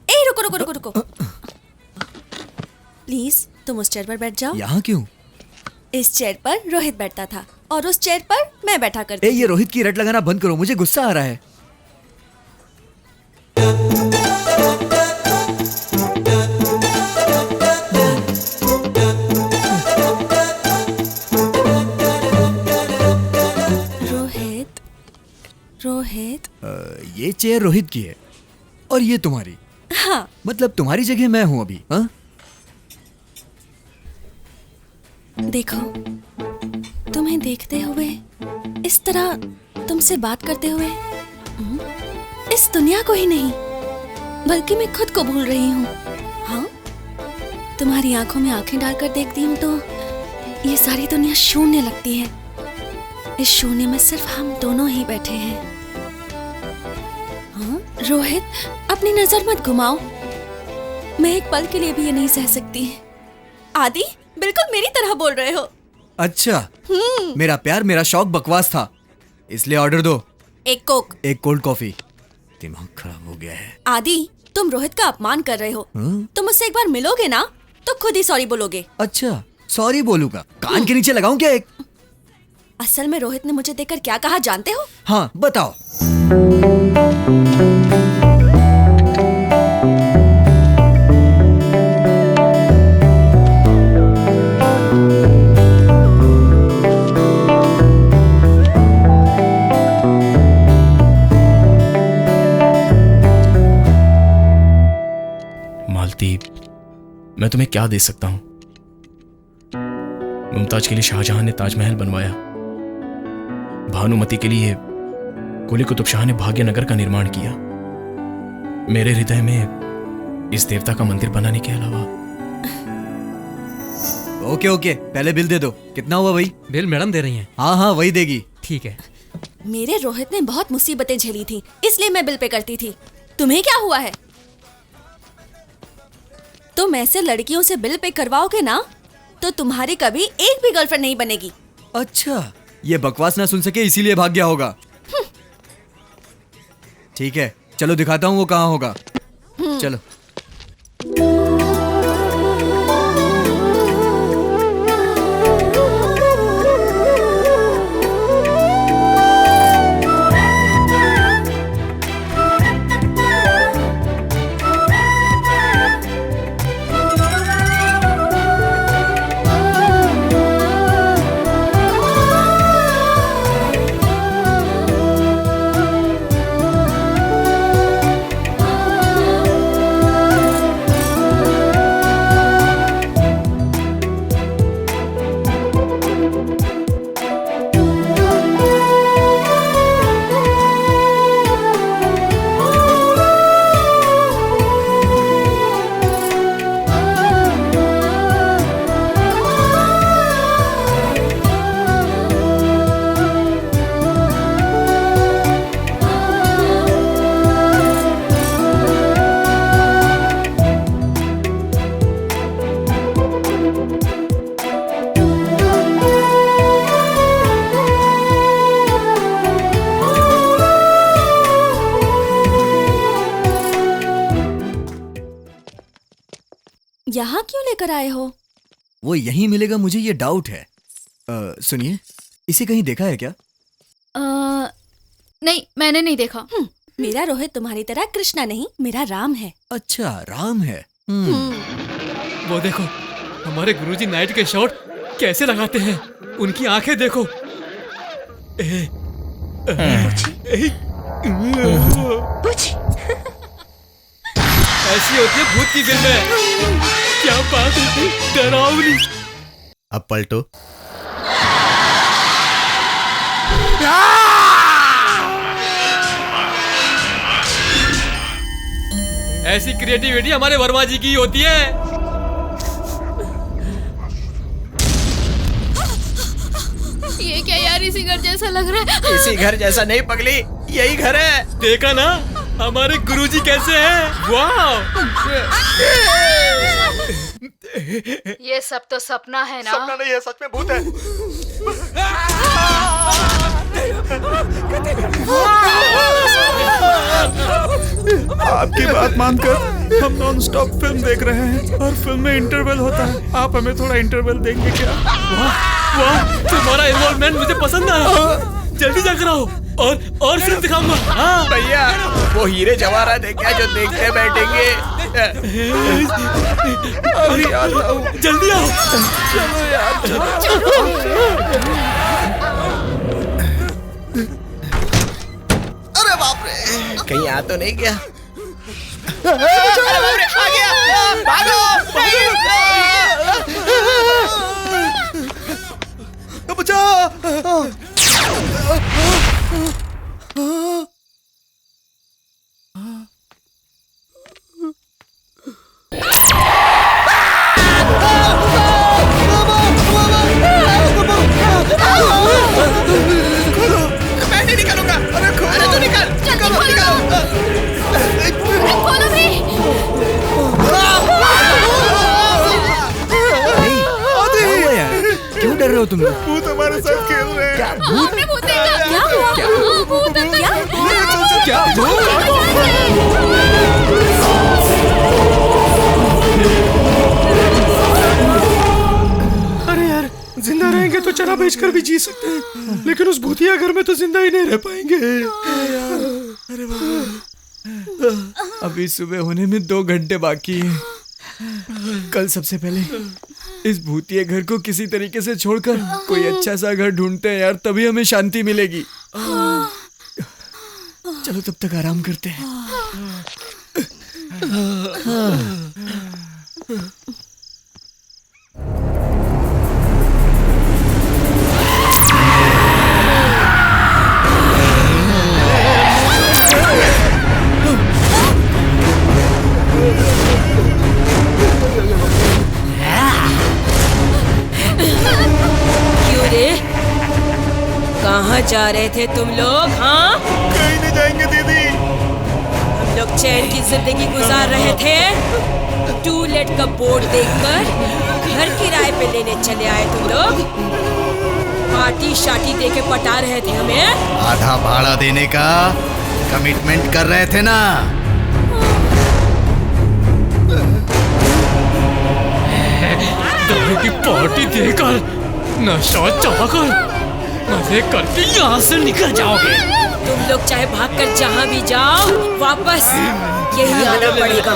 ए रुको रुको रुको रुको। प्लीज तुम उस चेयर पर बैठ जाओ। यहाँ क्यों? इस चेयर पर रोहित बैठता था और उस चेयर पर मैं बैठा करती ए ये रोहित की रट लगाना बंद करो, मुझे गुस्सा आ रहा है। रोहित, रोहित। ये चेयर रोहित की है और ये तुम्हारी। हाँ। मतलब तुम्हारी जगह मैं हूँ अभी। हाँ? देखो, तुम्हें देखते हुए, इस तरह तुमसे बात करते हुए, इस दुनिया को ही नहीं बल्कि मैं खुद को भूल रही हूँ। हाँ, तुम्हारी आंखों में आंखें डालकर देखती हूँ तो ये सारी दुनिया शून्य लगती है। इस शून्य में सिर्फ हम दोनों ही बैठे हैं। हाँ रोहित, अपनी नजर मत घुमाओ। मैं एक पल के लिए भी ये नहीं सह सकती। आदि, बिल्कुल मेरी तरह बोल रहे हो। अच्छा, मेरा प्यार, मेरा शौक बकवास था, इसलिए ऑर्डर दो। एक कोक। एक कोल्ड कॉफी। दिमाग खराब हो गया है। आदि, तुम रोहित का अपमान कर रहे हो। तुम मुझसे एक बार मिलोगे ना तो खुद ही सॉरी बोलोगे। अच्छा, सॉरी बोलूंगा? कान के नीचे लगाऊं क्या एक? असल में रोहित ने मुझे देखकर क्या कहा जानते हो? हाँ बताओ। मालती, मैं तुम्हें क्या दे सकता हूं? मुमताज के लिए शाहजहां ने ताजमहल बनवाया, भानुमति के लिए कुली कुतुब शाह ने भाग्यनगर का निर्माण किया। मेरे हृदय में इस देवता का मंदिर बनाने के अलावा। ओके ओके, पहले बिल दे दो। कितना हुआ भाई? बिल मैडम दे रही हैं। हाँ हाँ वही देगी। ठीक है। मेरे रोहित ने बहुत मुसीबतें झेली थी, इसलिए मैं बिल पे करती थी। तुम्हें क्या हुआ है? तुम ऐसे लड़कियों से बिल पे करवाओगे ना तो तुम्हारी कभी एक भी गर्लफ्रेंड नहीं बनेगी। अच्छा, ये बकवास ना सुन सके इसीलिए भाग गया होगा। ठीक है, चलो दिखाता हूँ वो कहाँ होगा। चलो। यहाँ क्यों लेकर आए हो? वो यहीं मिलेगा, मुझे ये डाउट है। सुनिए, इसे कहीं देखा है क्या? नहीं, मैंने नहीं देखा। मेरा रोहित तुम्हारी तरह कृष्णा नहीं, मेरा राम है। अच्छा, राम है। वो देखो, हमारे गुरुजी नाइट के शॉट कैसे लगाते हैं। उनकी आंखें देखो। ऐसी होती है भूत की फिल्में। क्या बात होती, डरावनी। अब पलटो। ऐसी क्रिएटिविटी हमारे वर्मा जी की होती है। ये क्या यार, इसी घर जैसा लग रहा है। इसी घर जैसा नहीं पगली, यही घर है। देखा ना हमारे गुरुजी कैसे हैं। वाह, ये सब तो सपना है ना। सपना नहीं है, सच में भूत है। आपकी बात मानकर हम नॉन स्टॉप फिल्म देख रहे हैं और फिल्म में इंटरवल होता है। आप हमें थोड़ा इंटरवल देंगे क्या? वाह, तुम्हारा इन्वॉल्वमेंट मुझे पसंद आया। जल्दी जाकर आओ और फिल्म दिखाऊंगा। हाँ भैया, वो हीरे जवाहरात है क्या जो देखते बैठेंगे? अरे यार, जल्दी आओ। चलो यार, अरे बाप रे, कहीं आ तो नहीं गया? अरे बाप रे, आ गया। भागो, बचाओ। मैं नहीं निकालूंगा। अरे तू निकाल। खोलो भी। क्यों डर रहे हो तुम लोग? भूत हमारे साथ खेल रहे हैं। क्या भूत? हमने भूत देखा। क्या हुआ? भूत अंदर। क्या अरे यार, जिंदा रहेंगे तो चना बेचकर भी जी सकते हैं, लेकिन उस भूतिया घर में तो जिंदा ही नहीं रह पाएंगे। अरे अभी सुबह होने में 2 घंटे बाकी है। कल सबसे पहले इस भूतिया घर को किसी तरीके से छोड़कर कोई अच्छा सा घर ढूंढते हैं यार, तभी हमें शांति मिलेगी। चलो तब तक आराम करते हैं। कहाँ जा रहे थे तुम लोग? हाँ, कहीं नहीं जाएंगे दीदी। हम लोग चैन की जिंदगी गुजार रहे थे। टू लेट का बोर्ड देखकर घर किराए पे लेने चले आए तुम लोग। पार्टी शाटी दे के पटा रहे थे हमें। आधा भाड़ा देने का कमिटमेंट कर रहे थे ना। दारू की पार्टी देकर, नशा चढ़ाकर, मजे करके यहाँ से निकल जाओगे। तुम लोग चाहे भागकर जहाँ भी जाओ, वापस यही आना पड़ेगा।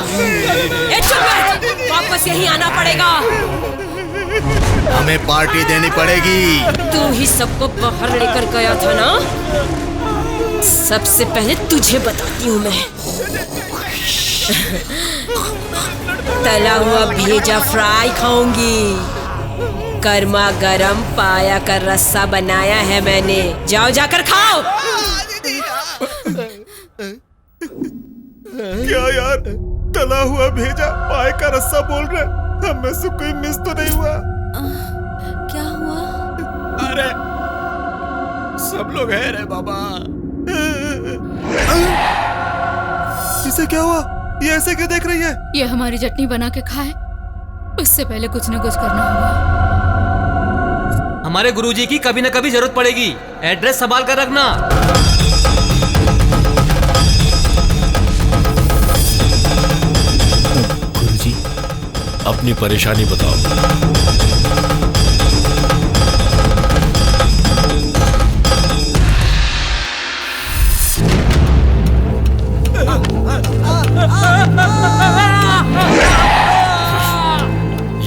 वापस यही आना पड़ेगा। हमें पार्टी देनी पड़ेगी। तू ही सबको बाहर लेकर गया था ना। सबसे पहले तुझे बताती हूँ मैं। तला हुआ भेजा फ्राई खाऊंगी। गर्मा गरम पाया का रस्सा बनाया है मैंने। जाओ जाकर खाओ। क्या यार, तला हुआ भेजा पाए का रस्सा बोल रहे? हमें से कोई मिस तो नहीं हुआ? क्या हुआ? अरे सब लोग हैं रे बाबा। इसे क्या हुआ? ये ऐसे क्यों देख रही है? ये हमारी चटनी बना के खाए, उससे पहले कुछ न कुछ करना होगा। हमारे गुरुजी की कभी न कभी जरूरत पड़ेगी। एड्रेस संभाल कर रखना। गुरुजी, अपनी परेशानी बताओ।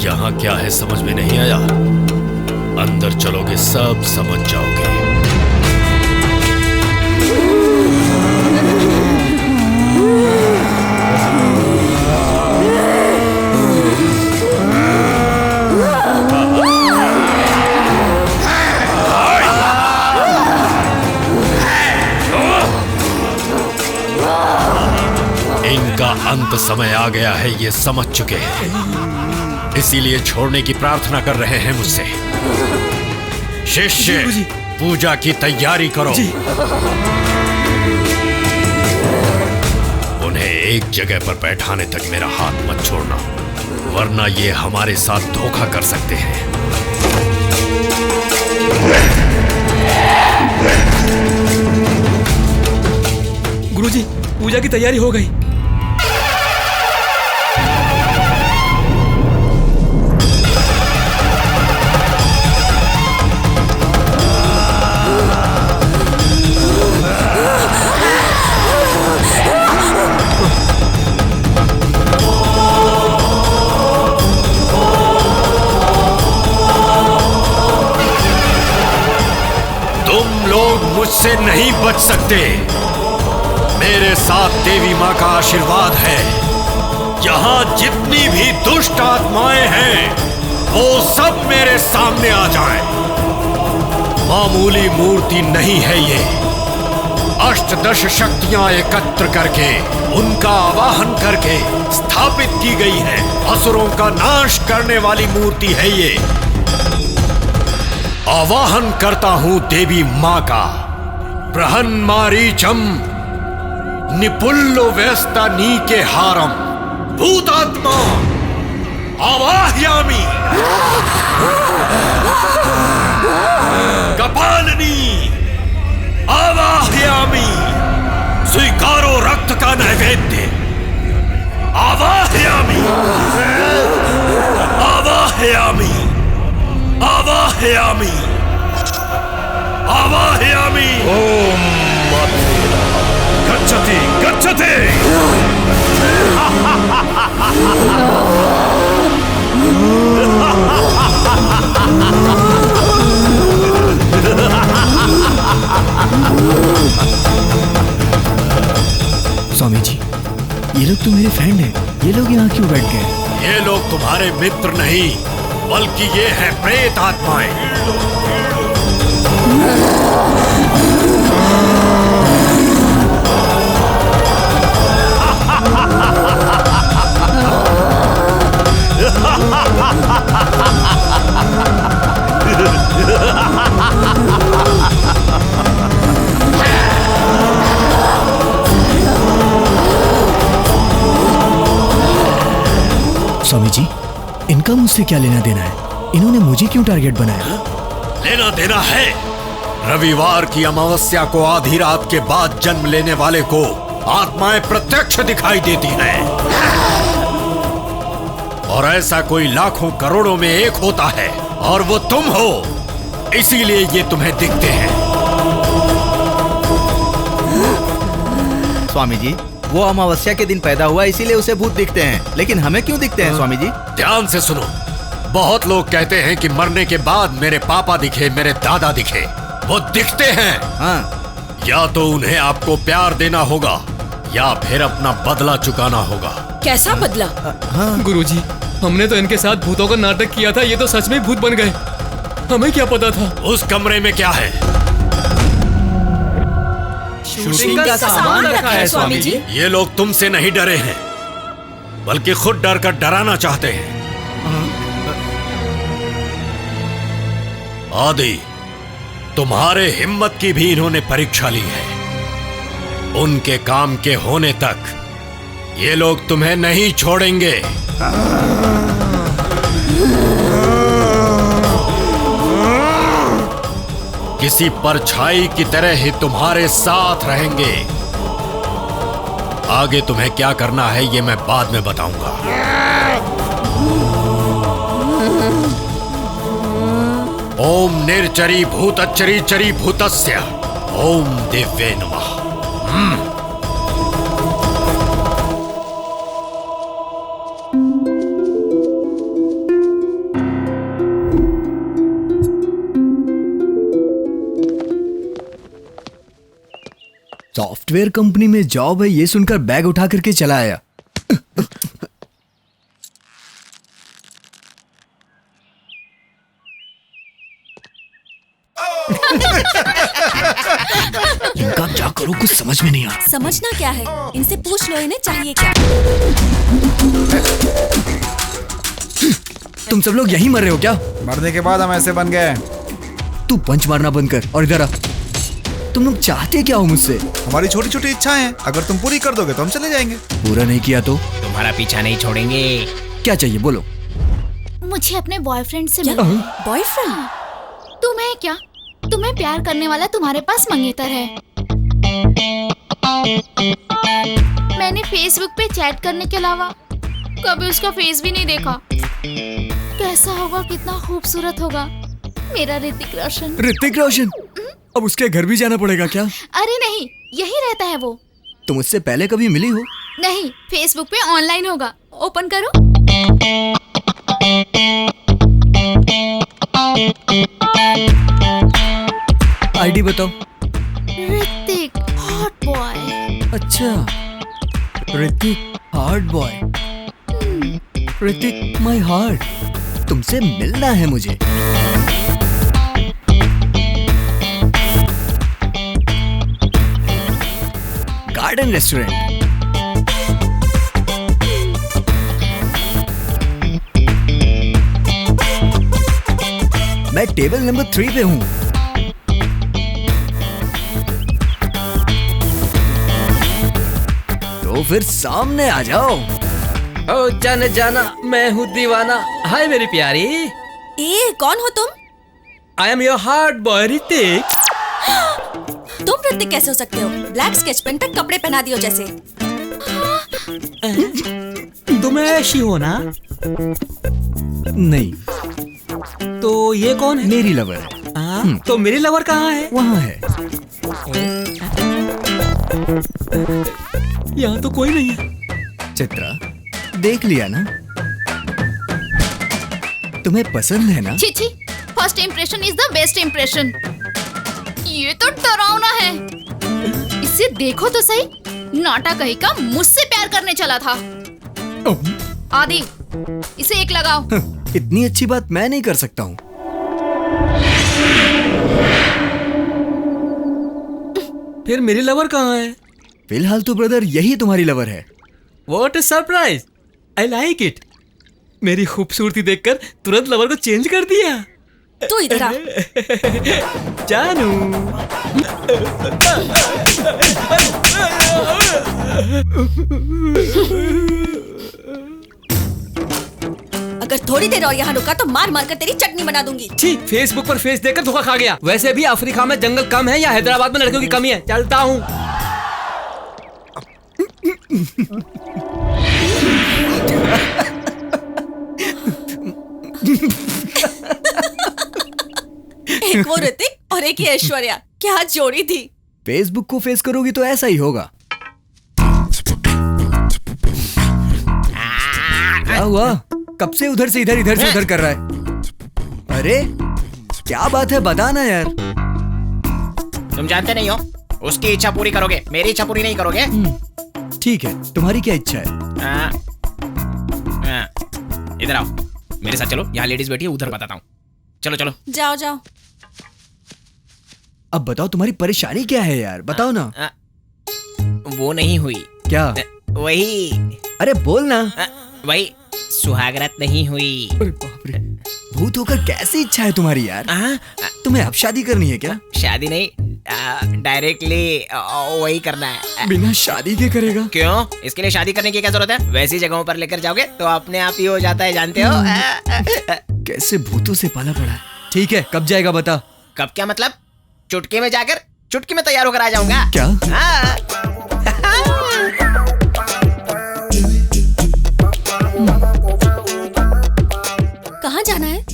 यहाँ क्या है समझ में नहीं आया? अंदर चलोगे सब समझ जाओगे। अंत समय आ गया है, ये समझ चुके हैं, इसीलिए छोड़ने की प्रार्थना कर रहे हैं मुझसे। शिष्य, पूजा की तैयारी करो। उन्हें एक जगह पर बैठाने तक मेरा हाथ मत छोड़ना, वरना ये हमारे साथ धोखा कर सकते हैं। गुरुजी, पूजा की तैयारी हो गई। मुझसे नहीं बच सकते। मेरे साथ देवी माँ का आशीर्वाद है। यहाँ जितनी भी दुष्ट आत्माएं हैं वो सब मेरे सामने आ जाएं। मामूली मूर्ति नहीं है ये, अष्टदश शक्तियां एकत्र करके उनका आवाहन करके स्थापित की गई है। असुरों का नाश करने वाली मूर्ति है ये। आवाहन करता हूं देवी मां का। बृहन्मारीचम निपुल्लो व्यस्ता नीके हारम भूतात्मा आवाह्यामि। कपालिनी आवाह्यामि। स्वीकारो रक्त का नैवेद्य। आवाह्यामि आवाह्यामि आवाह्यामि आवाह्यामि। ओम गच्छति गच्छति। स्वामी जी, ये लोग तो मेरे फ्रेंड हैं। ये लोग यहाँ क्यों बैठ गए? ये लोग तुम्हारे मित्र नहीं बल्कि ये है प्रेत आत्माएं। स्वामी जी, इनका मुझसे क्या लेना देना है? इन्होंने मुझे क्यों टारगेट बनाया? लेना देना है। रविवार की अमावस्या को आधी रात के बाद जन्म लेने वाले को आत्माएं प्रत्यक्ष दिखाई देती हैं। और ऐसा कोई लाखों करोड़ों में एक होता है और वो तुम हो, इसीलिए ये तुम्हें दिखते हैं। स्वामी जी, वो अमावस्या के दिन पैदा हुआ इसीलिए उसे भूत दिखते हैं, लेकिन हमें क्यों दिखते हैं स्वामी जी? ध्यान से सुनो। बहुत लोग कहते हैं कि मरने के बाद मेरे पापा दिखे, मेरे दादा दिखे। वो दिखते हैं। हाँ। या तो उन्हें आपको प्यार देना होगा या फिर अपना बदला चुकाना होगा। कैसा बदला? हाँ। गुरुजी, हमने तो इनके साथ भूतों का नाटक किया था। ये तो सच में भूत बन गए। हमें क्या पता था? उस कमरे में क्या है? शूटिंग का सामान रखा है स्वामी जी। ये लोग तुमसे नहीं डरे हैं बल्कि खुद डर कर डराना चाहते हैं। आदि, तुम्हारे हिम्मत की भी इन्होंने परीक्षा ली है। उनके काम के होने तक ये लोग तुम्हें नहीं छोड़ेंगे। किसी परछाई की तरह ही तुम्हारे साथ रहेंगे। आगे तुम्हें क्या करना है ये मैं बाद में बताऊंगा। ओम निर्चरी भूतच्चरी चरी भूतस्य ओम दिव्ये नमः। सॉफ्टवेयर कंपनी में जॉब है, ये सुनकर बैग उठा करके चला आया। इनका क्या करूं कुछ समझ में नहीं आ रहा। समझना क्या है, इनसे पूछ लो इन्हें चाहिए क्या। तुम सब लोग यहीं मर रहे हो क्या? मरने के बाद हम ऐसे बन गए। तू पंच मारना बंद कर और इधर आ। तुम लोग चाहते क्या हो मुझसे? हमारी छोटी छोटी इच्छाएं हैं, अगर तुम पूरी कर दोगे तो हम चले जाएंगे। पूरा नहीं किया तो तुम्हारा पीछा नहीं छोड़ेंगे। क्या चाहिए बोलो। मुझे अपने बॉयफ्रेंड से क्या? मिलना। बॉयफ्रेंड? तुम्हें क्या, तुम्हें प्यार करने वाला तुम्हारे पास मंगेतर है। मैंने फेसबुक पे चैट करने के अलावा कभी उसका फेस भी नहीं देखा। कैसा होगा, कितना खूबसूरत होगा मेरा ऋतिक रोशन। ऋतिक रोशन? अब उसके घर भी जाना पड़ेगा क्या? अरे नहीं, यही रहता है वो। तुम उससे पहले कभी मिली हो? नहीं, फेसबुक पे ऑनलाइन होगा। ओपन करो। आईडी बताओ। Hrithik hot boy. अच्छा, Hrithik heart boy. Hrithik my heart, तुमसे मिलना है मुझे। Garden restaurant. मैं टेबल नंबर 3 पे हूँ। तो फिर सामने आ जाओ। ओ जाने जाना, मैं हूँ दीवाना। हाय मेरी प्यारी। ए, कौन हो तुम? I am your heart boy Hrithik. तुम ऋतिक कैसे हो सकते हो? ब्लैक स्केच पेन पे कपड़े पहना दियो जैसे। तुम ऐसी हो ना? नहीं। तो ये कौन है? मेरी लवर है। तो मेरी लवर कहाँ है? वहाँ है। यहाँ तो कोई नहीं है। चित्रा, देख लिया ना? तुम्हें पसंद है ना? छी छी, first impression is the best impression. ये तो डरावना है। इसे देखो तो सही, नाटा कहीं का मुझसे प्यार करने चला था। आदि, इसे एक लगाओ। इतनी अच्छी बात मैं नहीं कर सकता हूँ। फिर मेरी लवर कहाँ है? फिलहाल तो ब्रदर यही तुम्हारी लवर है। What a surprise! I like it. मेरी खूबसूरती देखकर तुरंत लवर को चेंज कर दिया। तू इधर आ। जानू। अगर थोड़ी देर और यहाँ रुका तो मार मार कर तेरी चटनी बना दूंगी। छी, फेसबुक पर फेस देखकर धोखा खा गया। वैसे भी अफ्रीका में जंगल कम है या हैदराबाद में लड़कियों की कमी है। चलता हूँ। एक वो ऋतिक और एक ये ऐश्वर्या, क्या जोड़ी थी। फेसबुक को फेस करोगी तो ऐसा ही होगा। क्या हुआ? कब से उधर से इधर, इधर से उधर कर रहा है? अरे क्या बात है, बताना यार। तुम जानते नहीं हो, उसकी इच्छा पूरी करोगे, मेरी इच्छा पूरी नहीं करोगे। ठीक है, तुम्हारी क्या इच्छा है? इधर आओ, मेरे साथ चलो। यहाँ लेडीज बैठी है, उधर बताता हूँ। चलो चलो। जाओ जाओ। अब बताओ तुम्हारी परेशानी क्या है यार, बताओ ना। वो नहीं हुई। क्या? वही। अरे बोल ना। वही सुहागरात नहीं हुई। अरे बाप रे, भूत होकर कैसी इच्छा है तुम्हारी यार? तुम्हें अब शादी करनी है क्या? शादी नहीं, डायरेक्टली वही करना है। बिना शादी के करेगा? क्यों? इसके लिए शादी करने की क्या जरूरत है? वैसी जगहों पर लेकर जाओगे तो अपने आप ही हो जाता है, जानते हो। कैसे भूतों से पाला पड़ा है। ठीक है, कब जाएगा बता। कब क्या मतलब? चुटकी में जाकर, चुटकी में तैयार होकर आ जाऊंगा। क्या? कहाँ जाना है?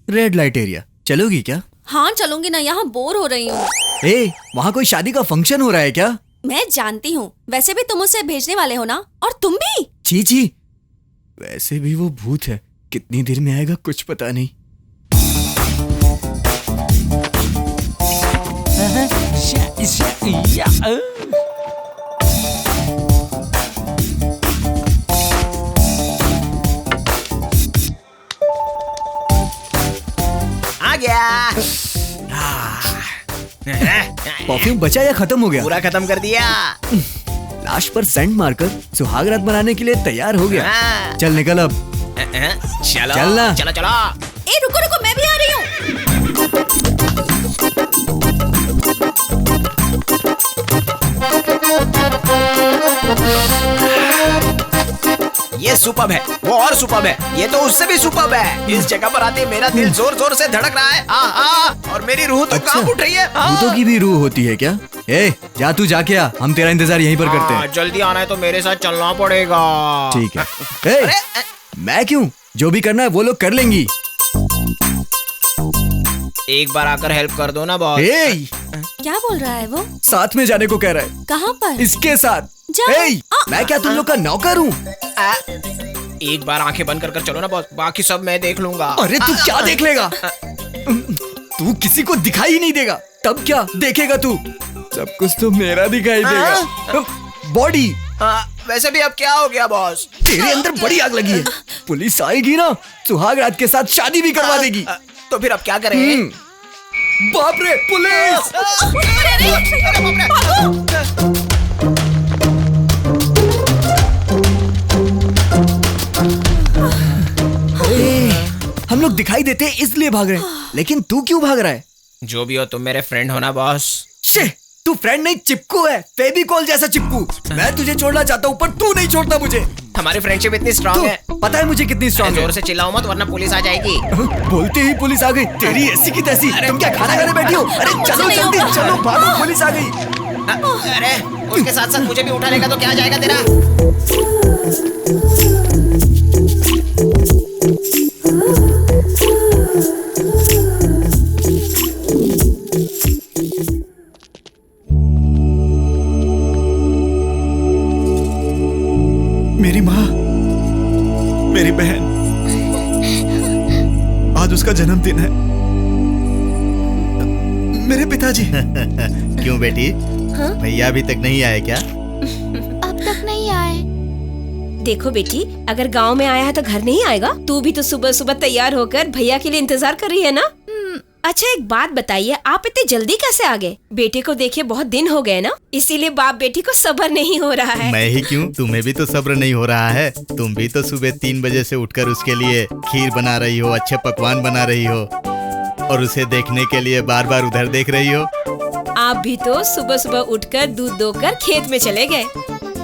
Red light area. चलोगी क्या? हाँ चलूंगी ना, यहाँ बोर हो रही हूँ। ए, वहाँ कोई शादी का फंक्शन हो रहा है क्या? मैं जानती हूँ, वैसे भी तुम उसे भेजने वाले हो ना, और तुम भी। छी छी, वैसे भी वो भूत है, कितनी देर में आएगा कुछ पता नहीं। आ गया। परफ्यूम बचा या खत्म हो गया? पूरा खत्म कर दिया। लाश पर सेंट मारकर सुहाग रात बनाने के लिए तैयार हो गया। हाँ। चल निकल अब। चलो चलना। चलो चलो। ए रुको रुको, मैं भी आ रही हूँ। ये सुपर्ब है, वो और सुपर्ब है, ये तो उससे भी सुपर्ब है। इस जगह पर आते मेरा दिल जोर जोर से धड़क रहा है। और मेरी रूह तो कांप उठ रही है। भूतों की भी रूह होती है क्या? ए जा तू जाके आ, हम तेरा इंतजार यहीं पर करते हैं। जल्दी आना है तो मेरे साथ चलना पड़ेगा। ठीक है। ए, मैं क्यों? जो भी करना है वो लोग कर लेंगी। एक बार आकर हेल्प कर दो ना बॉस। ए, क्या बोल रहा है वो? साथ में जाने को कह रहा है। कहाँ पर? इसके साथ। जा। ए, मैं क्या तुम लोग का नौकर हूँ? एक बार आंखें बंद कर चलो ना बॉस, बाकी सब मैं देख लूंगा। अरे तू क्या देख लेगा? तू किसी को दिखाई ही नहीं देगा। तब क्या देखेगा तू? सब कुछ तो मेरा दिखाई देगा। बॉडी। वैसे भी अब क्या हो गया बॉस? तेरे अंदर बड़ी आग लगी है। पुलिस आएगी ना, सुहाग रात के साथ शादी भी करवा देगी। तो फिर अब क्या करें? बाप रे पुलिस! हम लोग दिखाई देते हैं इसलिए भाग रहे हैं, लेकिन तू क्यों भाग रहा है? जो भी हो तुम मेरे फ्रेंड हो ना बॉस। शे, तू फ्रेंड नहीं चिपकू है, फेविकॉल जैसा चिपकू। मैं तुझे छोड़ना चाहता हूँ पर तू नहीं छोड़ता मुझे। हमारी फ्रेंडशिप इतनी स्ट्रांग है। पता है मुझे कितनी स्ट्रांग है। जोर से चिल्लाओ मत वरना पुलिस आ जाएगी। बोलते ही पुलिस आ गई। तेरी ऐसी की तैसी। तुम क्या खाना खाने बैठी हो? अरे चलो जल्दी चलो, भागो, पुलिस आ गई। अरे उसके साथ साथ मुझे भी उठा लेगा तो क्या आ जाएगा तेरा? मेरी माँ, मेरी बहन, आज उसका जन्मदिन है। मेरे पिताजी। क्यों बेटी? भैया अभी तक नहीं आए क्या? अब तक नहीं आए। देखो बेटी, अगर गांव में आया है तो घर नहीं आएगा। तू भी तो सुबह सुबह तैयार होकर भैया के लिए इंतजार कर रही है ना? अच्छा एक बात बताइए, आप इतने जल्दी कैसे आ गए? बेटे को देखे बहुत दिन हो गए ना, इसीलिए बाप बेटी को सब्र नहीं हो रहा है। मैं ही क्यों, तुम्हें भी तो सब्र नहीं हो रहा है। तुम भी तो सुबह 3 बजे से उठकर उसके लिए खीर बना रही हो, अच्छे पकवान बना रही हो, और उसे देखने के लिए बार बार उधर देख रही हो। आप भी तो सुबह सुबह उठकर दूध दोकर खेत में चले गए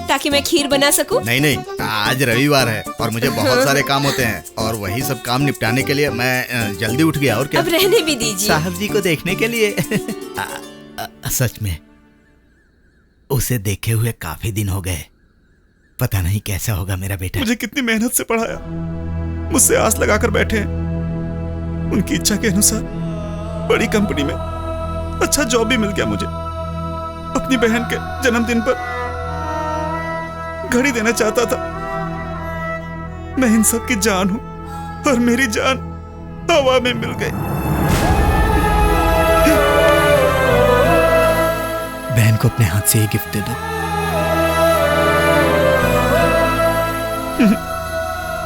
ताकि मैं खीर बना सकूं। नहीं, आज रविवार है और मुझे बहुत सारे काम होते हैं, और वही सब काम निपटाने के लिए मैं जल्दी उठ गया। और क्या? अब रहने भी दीजिए। साहब जी को देखने के लिए। सच में उसे देखे हुए काफी दिन हो गए। पता नहीं कैसा होगा मेरा बेटा। मुझे कितनी मेहनत से पढ़ाया, मुझसे आस लगाकर बैठे हैं। उनकी इच्छा के अनुसार बड़ी कंपनी में अच्छा जॉब भी मिल गया मुझे। अपनी बहन के जन्मदिन पर घड़ी देना चाहता था। मैं इन सब की जान हूं और मेरी जान हवा में मिल गई। बहन को अपने हाथ से ही गिफ्ट दे दो।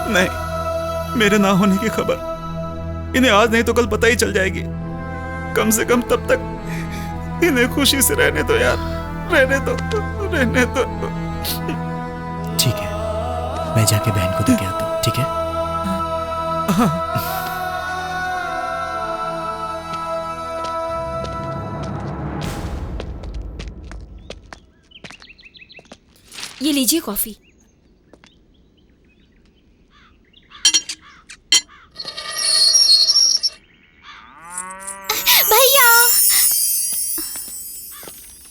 नहीं, मेरे ना होने की खबर इन्हें आज नहीं तो कल पता ही चल जाएगी। कम से कम तब तक इन्हें खुशी से रहने दो यार, रहने दो। ठीक है, मैं जाके बहन को देके आता हूँ। ठीक है? ये लीजिए कॉफी। भैया।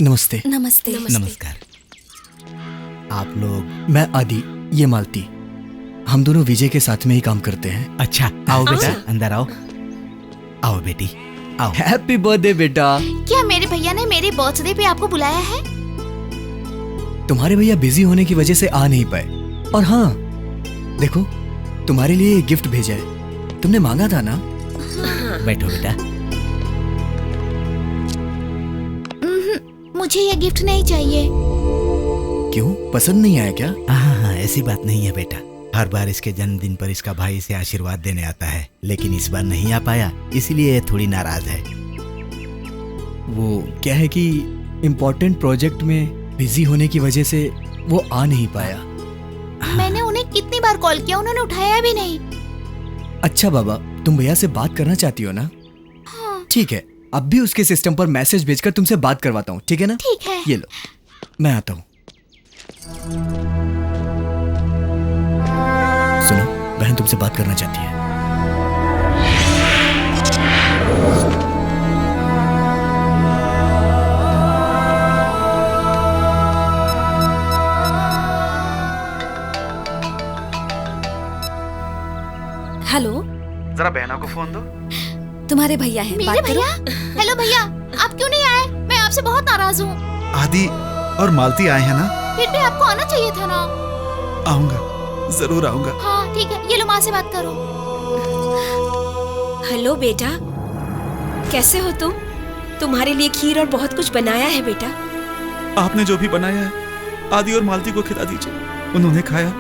नमस्ते। नमस्कार। आप लोग? मैं आदि, ये मालती। हम दोनों विजय के साथ में ही काम करते हैं। अच्छा, आओ बेटा, अंदर आओ। आओ बेटी, आओ। हैप्पी बर्थडे बेटा। क्या मेरे भैया ने मेरे बर्थडे पे आपको बुलाया है? तुम्हारे भैया बिजी होने की वजह से आ नहीं पाए। और हाँ, देखो तुम्हारे लिए गिफ्ट भेजा है। तुमने मांगा था ना? बैठो बेटा। मुझे ये गिफ्ट नहीं चाहिए। क्यों, पसंद नहीं आया क्या? हाँ, ऐसी बात नहीं है बेटा। हर बार इसके जन्मदिन पर इसका भाई इसे आशीर्वाद देने आता है, लेकिन इस बार नहीं आ पाया, इसलिए थोड़ी नाराज है। वो क्या है कि इम्पोर्टेंट प्रोजेक्ट में बिजी होने की वजह से वो आ नहीं पाया। मैंने उन्हें कितनी बार कॉल किया, उन्होंने उठाया भी नहीं। अच्छा बाबा, तुम भैया से बात करना चाहती हो ना? हाँ। ठीक है, अब भी उसके सिस्टम पर मैसेज भेजकर तुमसे बात करवाता हूँ, ठीक है ना? ठीक है। ये लो, मैं आता हूँ। सुनो, बहन तुमसे बात करना चाहती है। हेलो, जरा बहना को फोन दो। तुम्हारे भैया हैं, मेरे बात करो। भैया? हेलो भैया, आप क्यों नहीं आए? मैं आपसे बहुत नाराज हूँ। आदि और मालती आए हैं ना? फिर भी आपको आना चाहिए था ना। आऊंगा, जरूर आऊंगा। हाँ ठीक है, ये लो माँ से बात करो। हेलो बेटा, कैसे हो तुम? तुम्हारे लिए खीर और बहुत कुछ बनाया है बेटा। आपने जो भी बनाया है आदि और मालती को खिला दीजिए। उन्होंने खाया,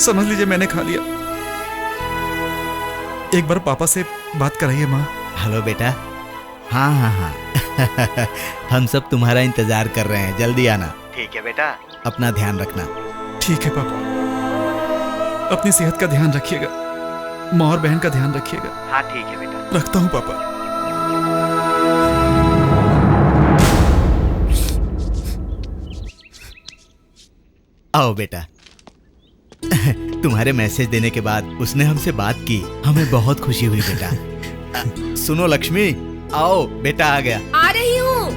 समझ लीजिए मैंने खा लिया। एक बार पापा से बात कराइए माँ। हेलो बेटा। हाँ हाँ हाँ हम सब तुम्हारा इंतजार कर रहे हैं, जल्दी आना। ठीक है बेटा, अपना ध्यान रखना। ठीक है पापा, अपनी सेहत का ध्यान रखिएगा, माँ और बहन का ध्यान रखिएगा। हाँ ठीक है बेटा। रखता हूँ पापा। आओ बेटा। तुम्हारे मैसेज देने के बाद उसने हमसे बात की, हमें बहुत खुशी हुई बेटा। सुनो लक्ष्मी, आओ बेटा आ गया। आ रही हूँ।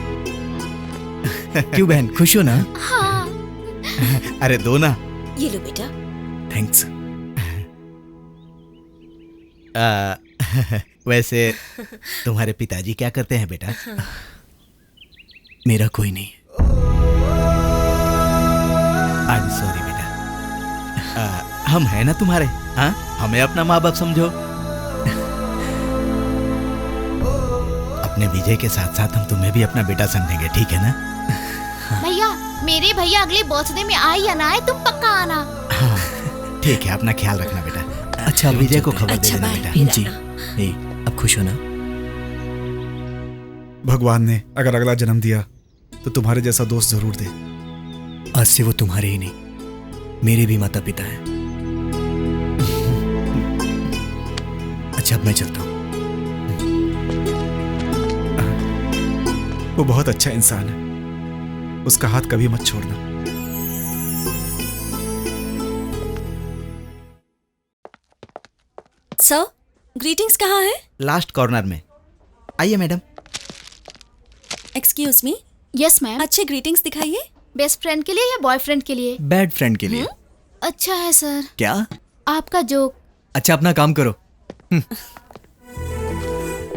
क्यों बहन, खुश हो ना? हाँ। अरे दो ना। ये लो बेटा। थैंक्स। वैसे तुम्हारे पिताजी क्या करते हैं बेटा? मेरा कोई नहीं। आई एम सॉरी बेटा। हम हैं ना तुम्हारे, हाँ? हमें अपना माँ बाप समझो। अपने विजय के साथ साथ हम तुम्हें भी अपना बेटा समझेंगे, ठीक है ना? भैया, मेरे भैया अगले बर्थडे में आए या ना आए, तुम पक्का आना। हाँ ठीक है, अपना ख्याल रखना बेटा। अच्छा, विजय को खबर अच्छा, दे देना बाय, बेटा। फिर जी। आना। अब खुश हो ना? भगवान ने अगर अगला जन्म दिया तो तुम्हारे जैसा दोस्त जरूर दे। आज से वो तुम्हारे ही नहीं, मेरे भी माता पिता हैं। अच्छा, अब मैं चलता हूँ। वो बहुत अच्छा इंसान है, उसका हाथ कभी मत छोड़ना। सर, ग्रीटिंग्स कहाँ है? लास्ट कॉर्नर में। आइए madam. Excuse me. Yes ma'am. अच्छे ग्रीटिंग्स दिखाइए। बेस्ट फ्रेंड के लिए या बॉयफ्रेंड के लिए? बैड फ्रेंड के लिए। अच्छा है सर। क्या? आपका जोक। अच्छा, अपना काम करो।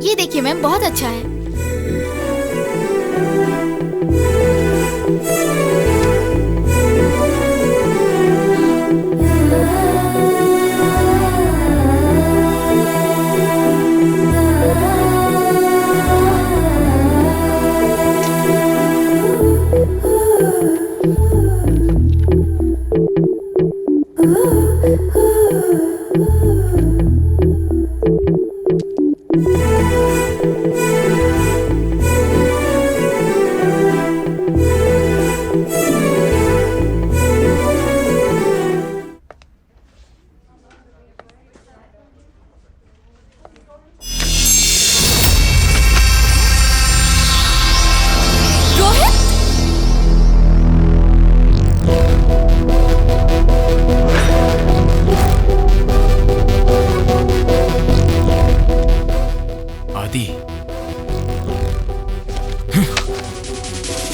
ये देखिए मैम, बहुत अच्छा है।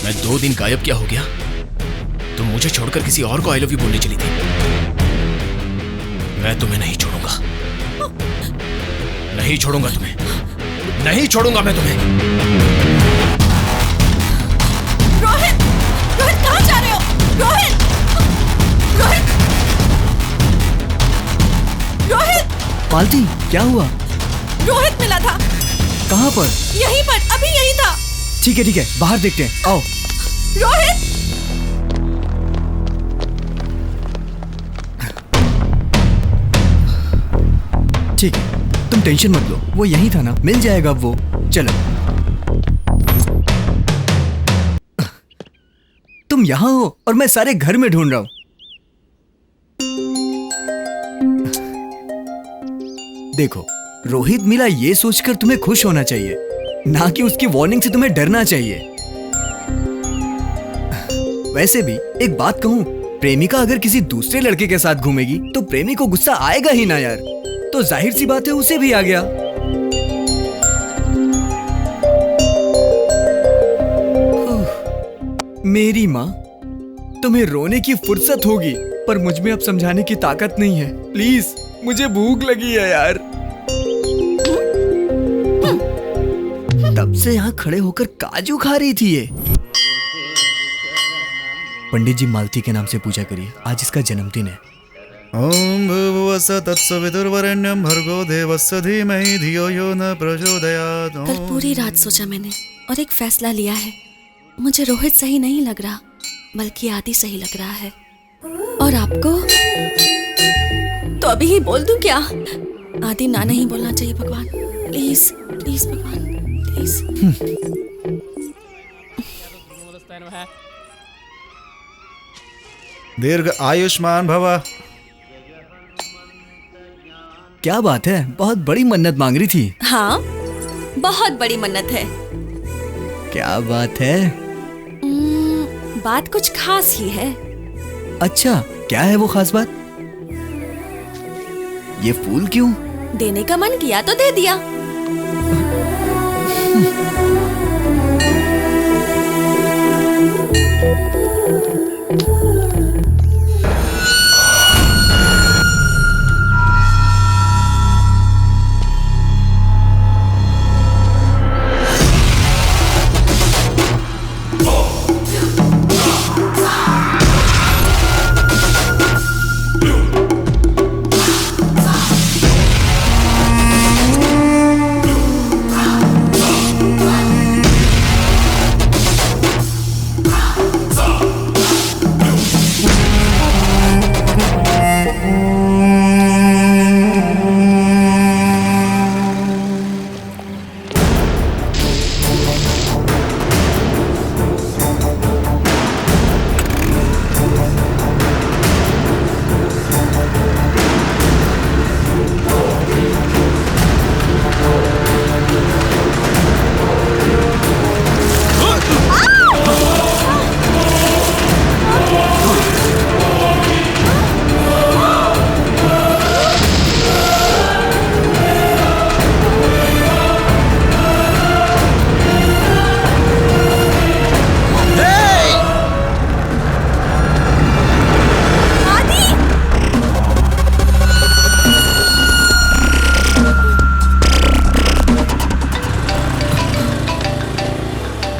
मैं 2 दिन गायब क्या हो गया? तुम मुझे छोड़कर किसी और को आई लव यू बोलने चली थी। मैं तुम्हें नहीं छोड़ूंगा, नहीं छोड़ूंगा तुम्हें, नहीं छोड़ूंगा मैं तुम्हें। रोहित, रोहित कहाँ जा रहे हो? रोहित, रोहित, रोहित। मालती, क्या हुआ? रोहित मिला था। कहाँ पर? यहीं पर, अभी यहीं था। ठीक है, बाहर देखते हैं, आओ। रोहित! ठीक है, तुम टेंशन मत लो, वो यहीं था ना, मिल जाएगा वो। चलो। तुम यहाँ हो और मैं सारे घर में ढूंढ रहा हूँ। देखो, रोहित मिला ये सोचकर तुम्हें खुश होना चाहिए, ना कि उसकी वार्निंग से तुम्हें डरना चाहिए। वैसे भी एक बात कहूँ, प्रेमिका अगर किसी दूसरे लड़के के साथ घूमेगी तो प्रेमी को गुस्सा आएगा ही ना यार। तो जाहिर सी बात है उसे भी आ गया। मेरी माँ, तुम्हें रोने की फुर्सत होगी पर मुझ में अब समझाने की ताकत नहीं है। प्लीज, मुझे भूख लगी है यार। तब से यहाँ खड़े होकर काजू खा रही थी ये। पंडित जी मालती के नाम से पूजा करिए, आज इसका जन्मदिन है। ओम भूर्भुवस्सुः तत्सवितुर्वरेण्यं भर्गो देवस्य धीमहि धियो यो न प्रचोदयात्। कल पूरी रात सोचा मैंने और एक फैसला लिया है। मुझे रोहित सही नहीं लग रहा, बल्कि आदि सही लग रहा है। और आपको तो अभी ही बोल दूं क्या? आदि ना नहीं बोलना चाहिए भगवान, प्लीज प्लीज भगवान प्लीज। दीर्घ आयुष्मान भव। क्या बात है, बहुत बड़ी मन्नत मांग रही थी। हाँ, बहुत बड़ी मन्नत है। क्या बात है? बात कुछ खास ही है। अच्छा, क्या है वो खास बात? ये फूल क्यों? देने का मन किया तो दे दिया।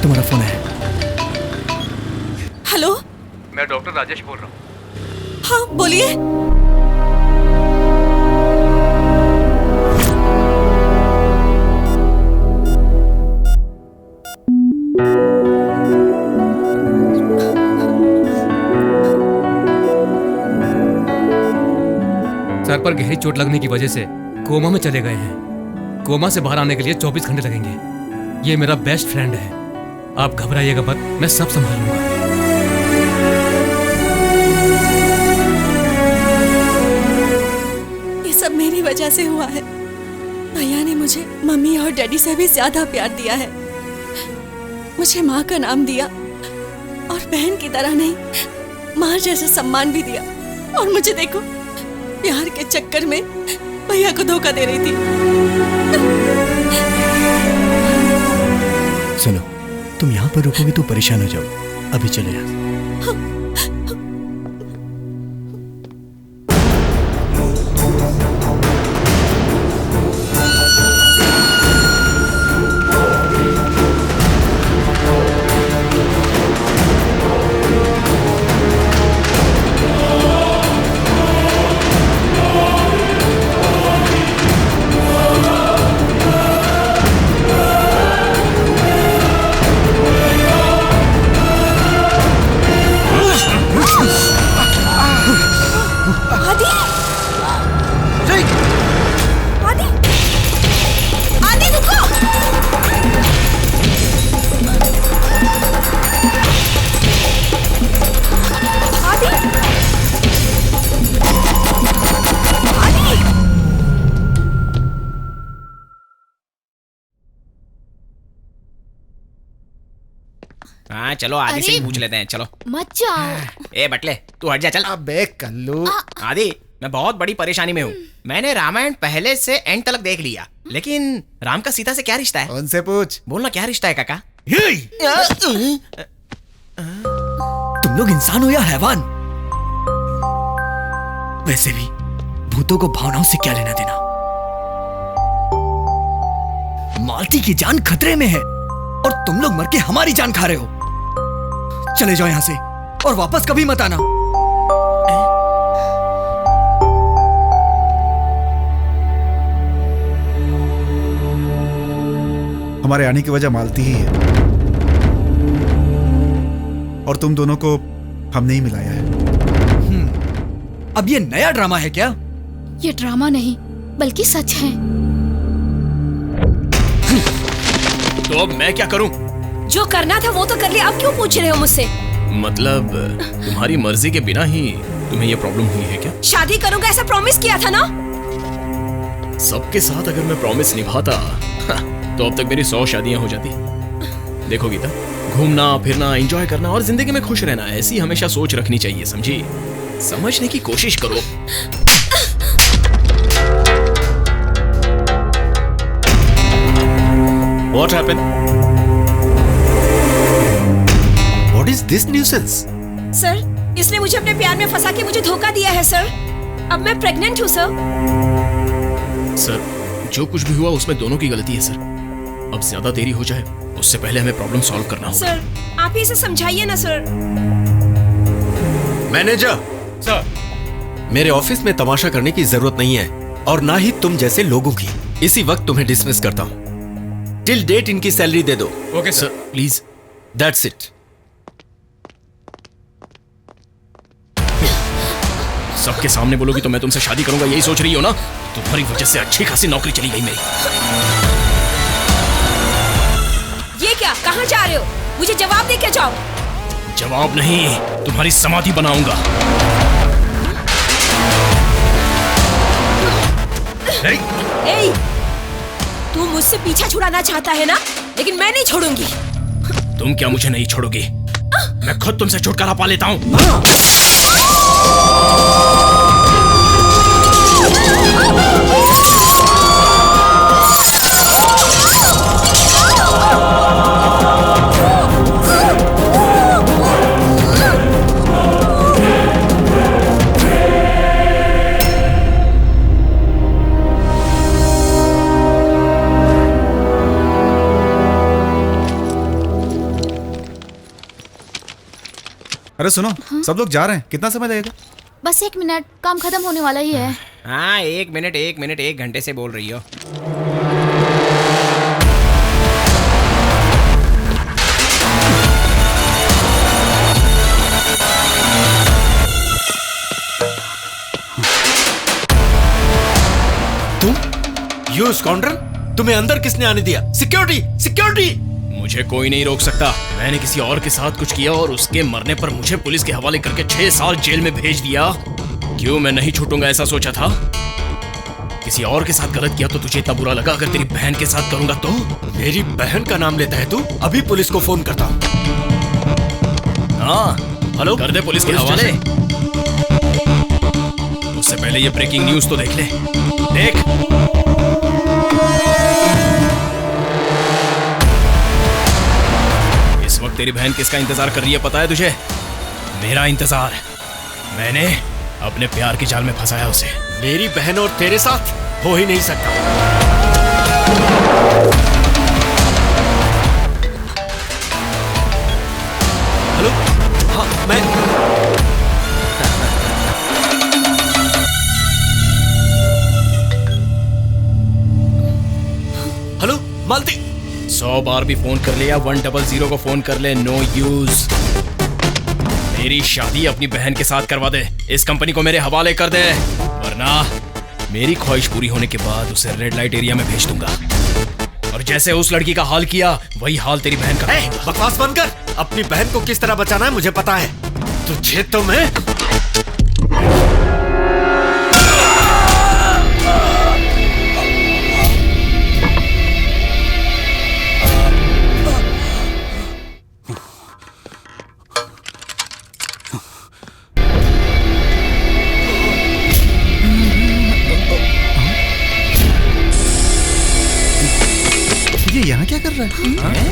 तुम्हारा फोन है। हेलो, मैं डॉक्टर राजेश बोल रहा हूँ। हाँ बोलिए। सर पर गहरी चोट लगने की वजह से कोमा में चले गए हैं। कोमा से बाहर आने के लिए 24 घंटे लगेंगे। ये मेरा बेस्ट फ्रेंड है, आप घबराइएगा मत, मैं सब संभालूंगा। ये सब मेरी वजह से हुआ है। भैया ने मुझे मम्मी और डैडी से भी ज्यादा प्यार दिया है। मुझे माँ का नाम दिया और बहन की तरह नहीं, माँ जैसा सम्मान भी दिया। और मुझे देखो, प्यार के चक्कर में भैया को धोखा दे रही थी। सुनो, तुम यहाँ पर रुकोगे तो परेशान हो जाओ, अभी चले जाओ। हाँ चलो आदि से ही अरे! पूछ लेते हैं, चलो। मत जाओ। ए बटले तू हट जा, चल। अबे कल्लू, आदि मैं बहुत बड़ी परेशानी में हूँ। मैंने रामायण पहले से एंड तक देख लिया, लेकिन राम का सीता से क्या रिश्ता है? उनसे पूछ। बोलना क्या रिश्ता है काका? तुम लोग इंसान हो या हैवान? वैसे भी भूतों को भावनाओं से क्या लेना देना। मालती की जान खतरे में है और तुम लोग मर के हमारी जान खा रहे हो। चले जाओ यहां से और वापस कभी मत आना। हमारे आने की वजह मालती ही है और तुम दोनों को हमने ही मिलाया है। अब ये नया ड्रामा है क्या? ये ड्रामा नहीं बल्कि सच है। तो अब मैं क्या करूं? जो करना था वो तो कर लिया, अब क्यों पूछ रहे हो मुझसे? मतलब तुम्हारी मर्जी के बिना ही तुम्हें ये प्रॉब्लम हुई है क्या? शादी करूंगा ऐसा प्रॉमिस किया था ना। सबके साथ अगर मैं प्रॉमिस निभाता तो अब तक मेरी 100 शादियां हो जाती। देखो गीता, घूमना फिरना, एंजॉय करना और जिंदगी में खुश रहना, ऐसी हमेशा सोच रखनी चाहिए, समझी? समझने की कोशिश करो। What happened? What is this nuisance? Sir, इसने मुझे अपने प्यार में फंसा के मुझे धोखा दिया है सर। अब मैं प्रेग्नेंट हूँ सर। सर, जो कुछ भी हुआ उसमें दोनों की गलती है सर। अब ज्यादा देरी हो जाए उससे पहले हमें प्रॉब्लम सॉल्व करना होगा। सर, आप ही इसे समझाइए ना सर। मैनेजर सर, मेरे ऑफिस में तमाशा करने की जरूरत नहीं है और ना ही तुम जैसे लोगों की। इसी वक्त तुम्हें डिसमिस करता हूँ। टिल डेट इनकी सैलरी दे दो। Okay sir, please. That's it. सबके सामने बोलोगी तो मैं तुमसे शादी करूंगा, यही सोच रही हो ना? तुम्हारी वजह से अच्छी खासी नौकरी चली गई मेरी। ये क्या, कहाँ जा रहे हो? मुझे जवाब दे के जाओ। जवाब नहीं, तुम्हारी समाधि बनाऊंगा। ए, तू मुझसे पीछा छुड़ाना चाहता है ना, लेकिन मैं नहीं छोड़ूंगी। तुम क्या मुझे नहीं छोड़ोगी? मैं खुद तुमसे छुटकारा पा लेता हूँ। अरे सुनो, सब लोग जा रहे हैं, कितना समय लगेगा? बस 1 मिनट, काम खत्म होने वाला ही है। हाँ 1 मिनट 1 घंटे से बोल रही हो। तुम यू स्काउंड्रल, तुम्हें अंदर किसने आने दिया? Security, security! मुझे कोई नहीं रोक सकता। मैंने किसी और के साथ कुछ किया और उसके मरने पर मुझे पुलिस के हवाले करके 6 साल जेल में भेज दिया। क्यों मैं नहीं छूटूंगा ऐसा सोचा था? किसी और के साथ गलत किया तो तुझे इतना बुरा लगा, अगर तेरी बहन के साथ करूंगा तो? मेरी बहन का नाम लेता है तू? अभी पुलिस को फोन करता हूँ। हाँ, हेलो, कर दे पुलिस के हवाले। उससे पहले ये ब्रेकिंग न्यूज तो देख ले। देख, इस वक्त तेरी बहन किसका इंतजार कर रही है पता है तुझे? मेरा इंतजार। मैंने अपने प्यार के जाल में फंसाया उसे। मेरी बहन और तेरे साथ हो ही नहीं सकता। हेलो, हाँ मैं हेलो मालती। 100 बार भी फोन कर ले या 100 को फोन कर ले, नो यूज। मेरी शादी अपनी बहन के साथ करवा दे, इस कंपनी को मेरे हवाले कर दे, वरना मेरी ख्वाहिश पूरी होने के बाद उसे रेड लाइट एरिया में भेज दूंगा। और जैसे उस लड़की का हाल किया वही हाल तेरी बहन का। बकवास बंद कर। अपनी बहन को किस तरह बचाना है मुझे पता है। तुझे तो मैं ये यहाँ क्या कर रहा है?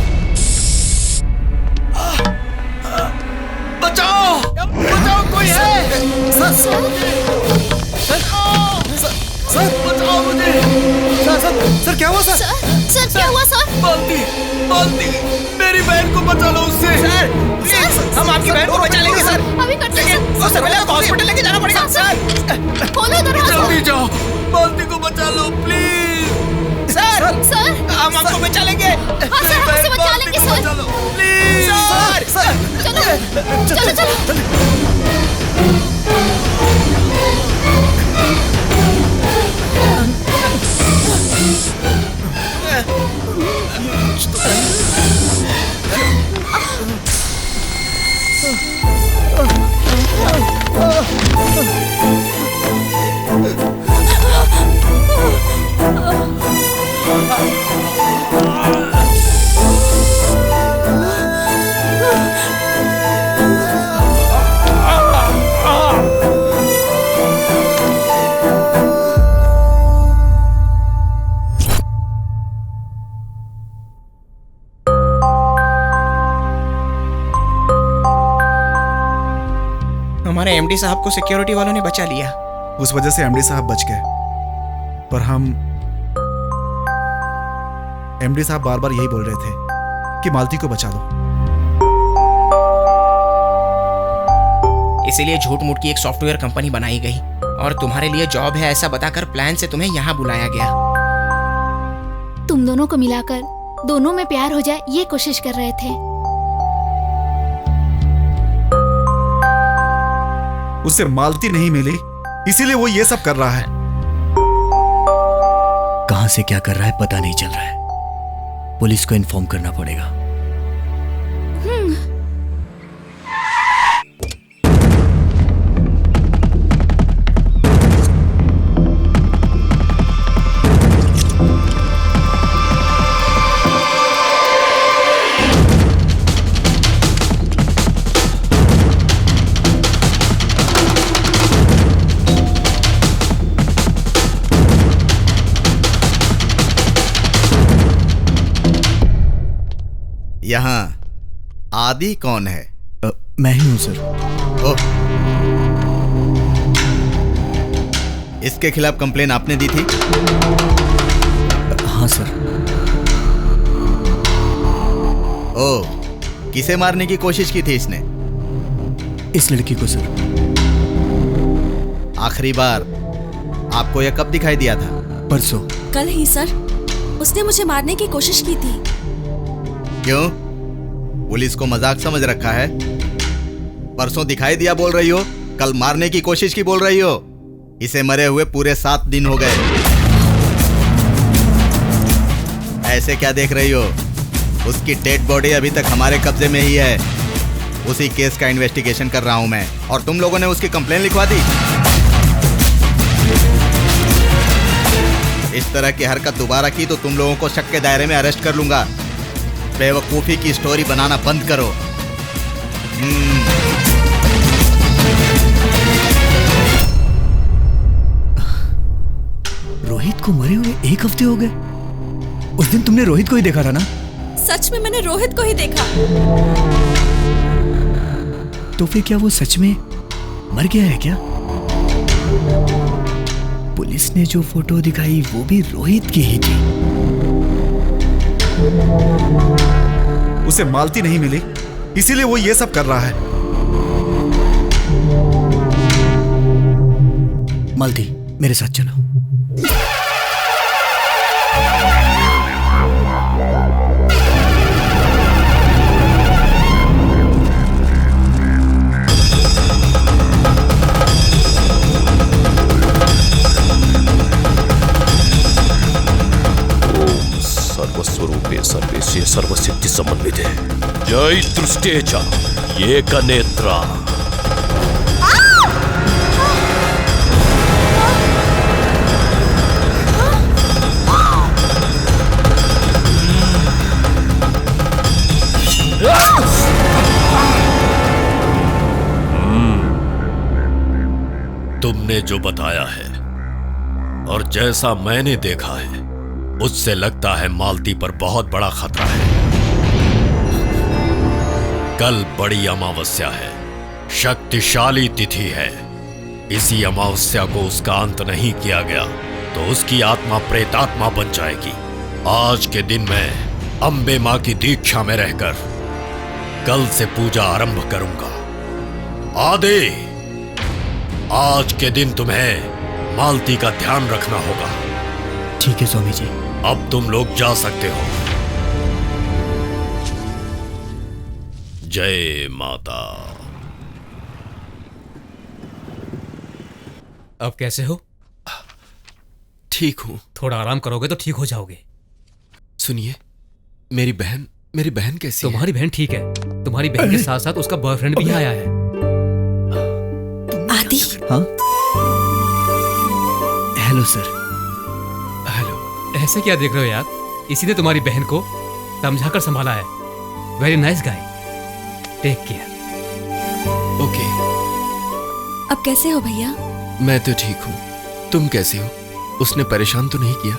बचाओ बचाओ, कोई है? सर बचाओ मुझे। सर क्या हुआ? सर क्या हुआ सर? बाल्टी मेरी बहन को बचा लो उससे। सर हम आपकी बहन को बचा लेंगे सर। अभी करते हैं सर पहले हॉस्पिटल लेके जाना पड़ेगा। सर खोलो दरवाजा। जल्दी जाओ, बाल्टी को बचा लो प्लीज। सर हम आपको बचा लेंगे। हाँ सर, हम उसे बचा लेंगे सर। Please sir. चलो चलो चलो। हमारे एमडी साहब को सिक्योरिटी वालों ने बचा लिया। उस वजह से एमडी साहब बच गए, पर हम एमडी साहब बार बार यही बोल रहे थे कि मालती को बचा लो। इसीलिए झूठ मूठ की एक सॉफ्टवेयर कंपनी बनाई गई और तुम्हारे लिए जॉब है ऐसा बताकर प्लान से तुम्हें यहाँ बुलाया गया। तुम दोनों को मिलाकर दोनों में प्यार हो जाए ये कोशिश कर रहे थे। उसे मालती नहीं मिली, इसीलिए वो ये सब कर रहा है। कहां से क्या कर रहा है पता नहीं चल रहा है। पुलिस को इन्फॉर्म करना पड़ेगा। यहाँ आदि कौन है? मैं ही हूं सर। ओह, इसके खिलाफ कंप्लेन आपने दी थी? हाँ सर। ओह, किसे मारने की कोशिश की थी इसने? इस लड़की को सर। आखिरी बार आपको यह कब दिखाई दिया था? परसों। कल ही सर, उसने मुझे मारने की कोशिश की थी। क्यों? पुलिस को मजाक समझ रखा है? परसों दिखाई दिया बोल रही हो, कल मारने की कोशिश की बोल रही हो। इसे मरे हुए पूरे 7 दिन हो गए। ऐसे क्या देख रही हो? उसकी डेड बॉडी अभी तक हमारे कब्जे में ही है। उसी केस का इन्वेस्टिगेशन कर रहा हूं मैं, और तुम लोगों ने उसकी कंप्लेन लिखवा दी। इस तरह की हरकत दोबारा की तो तुम लोगों को शक के दायरे में अरेस्ट कर लूंगा। बेवकूफी की स्टोरी बनाना बंद करो। रोहित को मरे हुए 1 हफ्ते हो गए। उस दिन तुमने रोहित को ही देखा था ना? सच में मैंने रोहित को ही देखा। तो फिर क्या वो सच में मर गया है क्या? पुलिस ने जो फोटो दिखाई वो भी रोहित की ही थी। उसे मालती नहीं मिली, इसीलिए वो ये सब कर रहा है। मालती, मेरे साथ चलो। सर्वस्वरूपे सर्वेशे सर्वसिद्धि समन्विते जय दृष्टेचा एकनेत्रा। तुमने जो बताया है और जैसा मैंने देखा है उससे लगता है मालती पर बहुत बड़ा खतरा है। कल बड़ी अमावस्या है, शक्तिशाली तिथि है। इसी अमावस्या को उसका अंत नहीं किया गया तो उसकी आत्मा प्रेतात्मा बन जाएगी। आज के दिन मैं अंबे मां की दीक्षा में रहकर कल से पूजा आरंभ करूंगा। आदे, आज के दिन तुम्हें मालती का ध्यान रखना होगा। ठीक है स्वामी जी। अब तुम लोग जा सकते हो। जय माता। अब कैसे हो? ठीक हूं। थोड़ा आराम करोगे तो ठीक हो जाओगे। सुनिए, मेरी बहन कैसी है? तुम्हारी बहन ठीक है। तुम्हारी बहन के साथ साथ उसका बॉयफ्रेंड भी आया है। आदि। हाँ, हेलो सर। हेलो। ऐसे क्या देख रहे हो यार? इसी ने तुम्हारी बहन को समझाकर संभाला है। Very nice guy. Take care. Okay. अब कैसे हो भैया? मैं तो ठीक हूँ। तुम कैसे हो? उसने परेशान तो नहीं किया?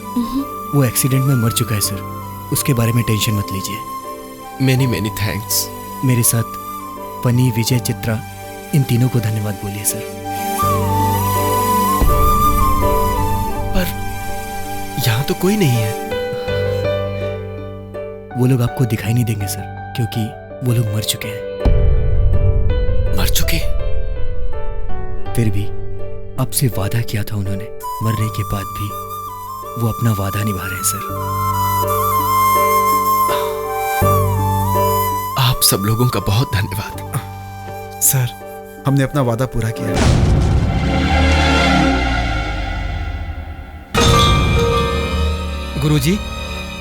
वो एक्सीडेंट में मर चुका है सर, उसके बारे में टेंशन मत लीजिए। Many many thanks. मेरे साथ पनी, विजय, चित्रा, इन तीनों को धन्यवाद बोलिए सर। पर यहाँ तो कोई नहीं है। वो लोग आपको दिखाई नहीं देंगे सर, क्योंकि वो लोग मर चुके हैं। मर चुके? फिर भी आपसे वादा किया था उन्होंने, मरने के बाद भी वो अपना वादा निभा रहे हैं सर। आप सब लोगों का बहुत धन्यवाद। सर, हमने अपना वादा पूरा किया। गुरुजी,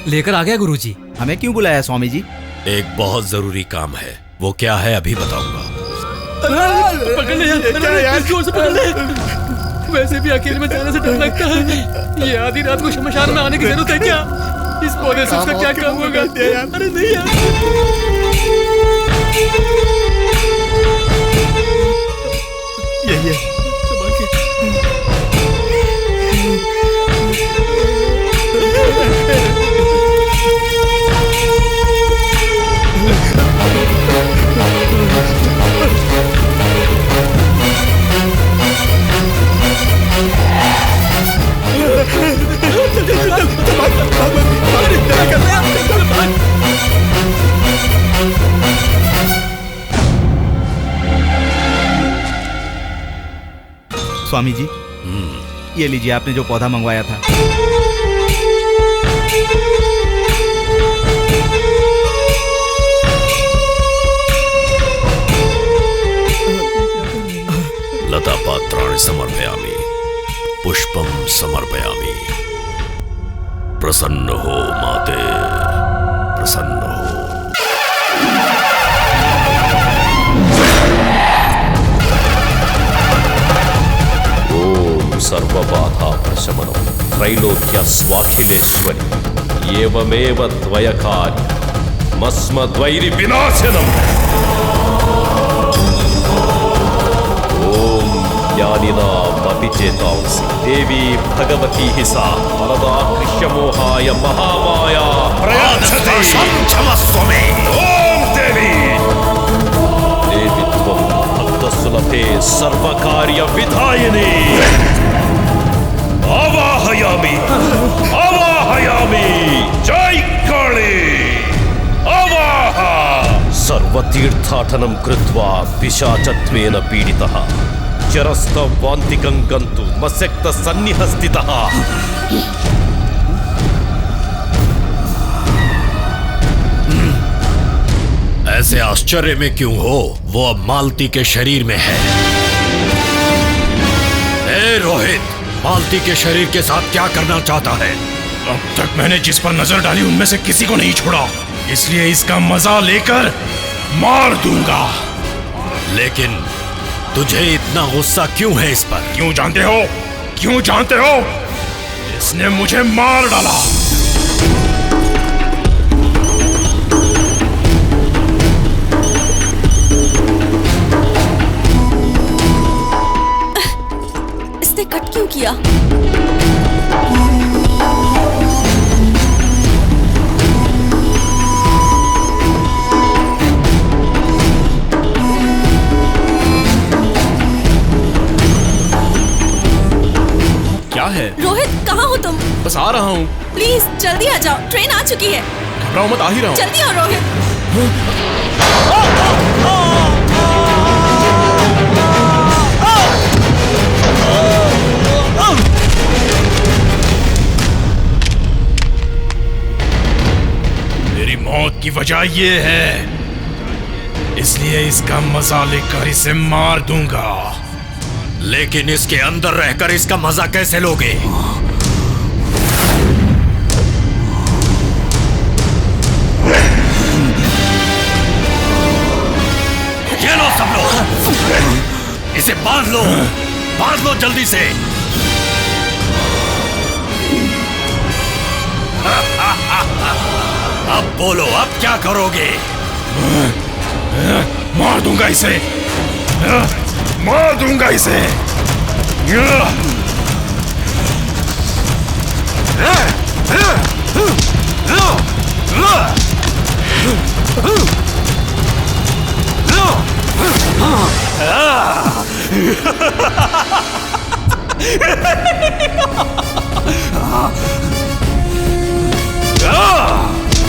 लेकर आ गया गुरुजी। हमें क्यों बुलाया स्वामी जी? एक बहुत जरूरी काम है। वो क्या है अभी बताऊंगा। पकड़ ले यार, जोर से पकड़ ले। वैसे भी अकेले में जाने से डर लगता है। ये आधी रात को शमशान में आने की जरूरत है क्या? इस पौधे से उसका क्या काम होगा? अरे नहीं यार। यही है। स्वामी जी, ये लीजिए आपने जो पौधा मंगवाया था। लता पात्राणि समर्पयामि, पुष्पम समर्पयामि। प्रसन्न हो माते, प्रसन्न हो। ओम सर्वबाधा प्रशमनम त्रैलोक्य स्वाखिलेश्वरी एवमेव द्वयकार्य मस्मद्वैरि विनाशनम। ओम ज्ञानिनामपि चेतांसि देवी भगवती हि सा वरदाकृष्य मोहाय महामाया प्रयच्छति। क्षमस्व मे। ओम देवी देवी त्वं भक्तसुलभे सर्वकार्य विधायिनी। आवाहयामि आवाहयामि। जय काली। आवाह। सर्वतीर्थाटनं कृत्वा पिशाचत्वेन पीडितः चरस्तवान्तिकं गन्तुं मस्यक्तसन्निहः स्थितः। ऐसे आश्चर्य में क्यों हो? वो अब मालती के शरीर में है। ए रोहित, मालती के शरीर के साथ क्या करना चाहता है? अब तक मैंने जिस पर नजर डाली उनमें से किसी को नहीं छोड़ा, इसलिए इसका मजा लेकर मार दूंगा। लेकिन तुझे इतना गुस्सा क्यों है इस पर? क्यों जानते हो? क्यों जानते हो? इसने मुझे मार डाला। इसने कट क्यों किया? रोहित कहाँ हो तुम? बस आ रहा हूँ। प्लीज जल्दी आ जाओ, ट्रेन आ चुकी है। घबराओ मत, आ ही रहा हूँ। जल्दी आओ रोहित। मेरी मौत की वजह ये है, इसलिए इसका मजा लेकर इसे मार दूंगा। लेकिन इसके अंदर रहकर इसका मजा कैसे लोगे? ये लो सब लोग, इसे बांध लो जल्दी से। अब बोलो, अब क्या करोगे? मार दूंगा इसे, मार दूंगा इसे।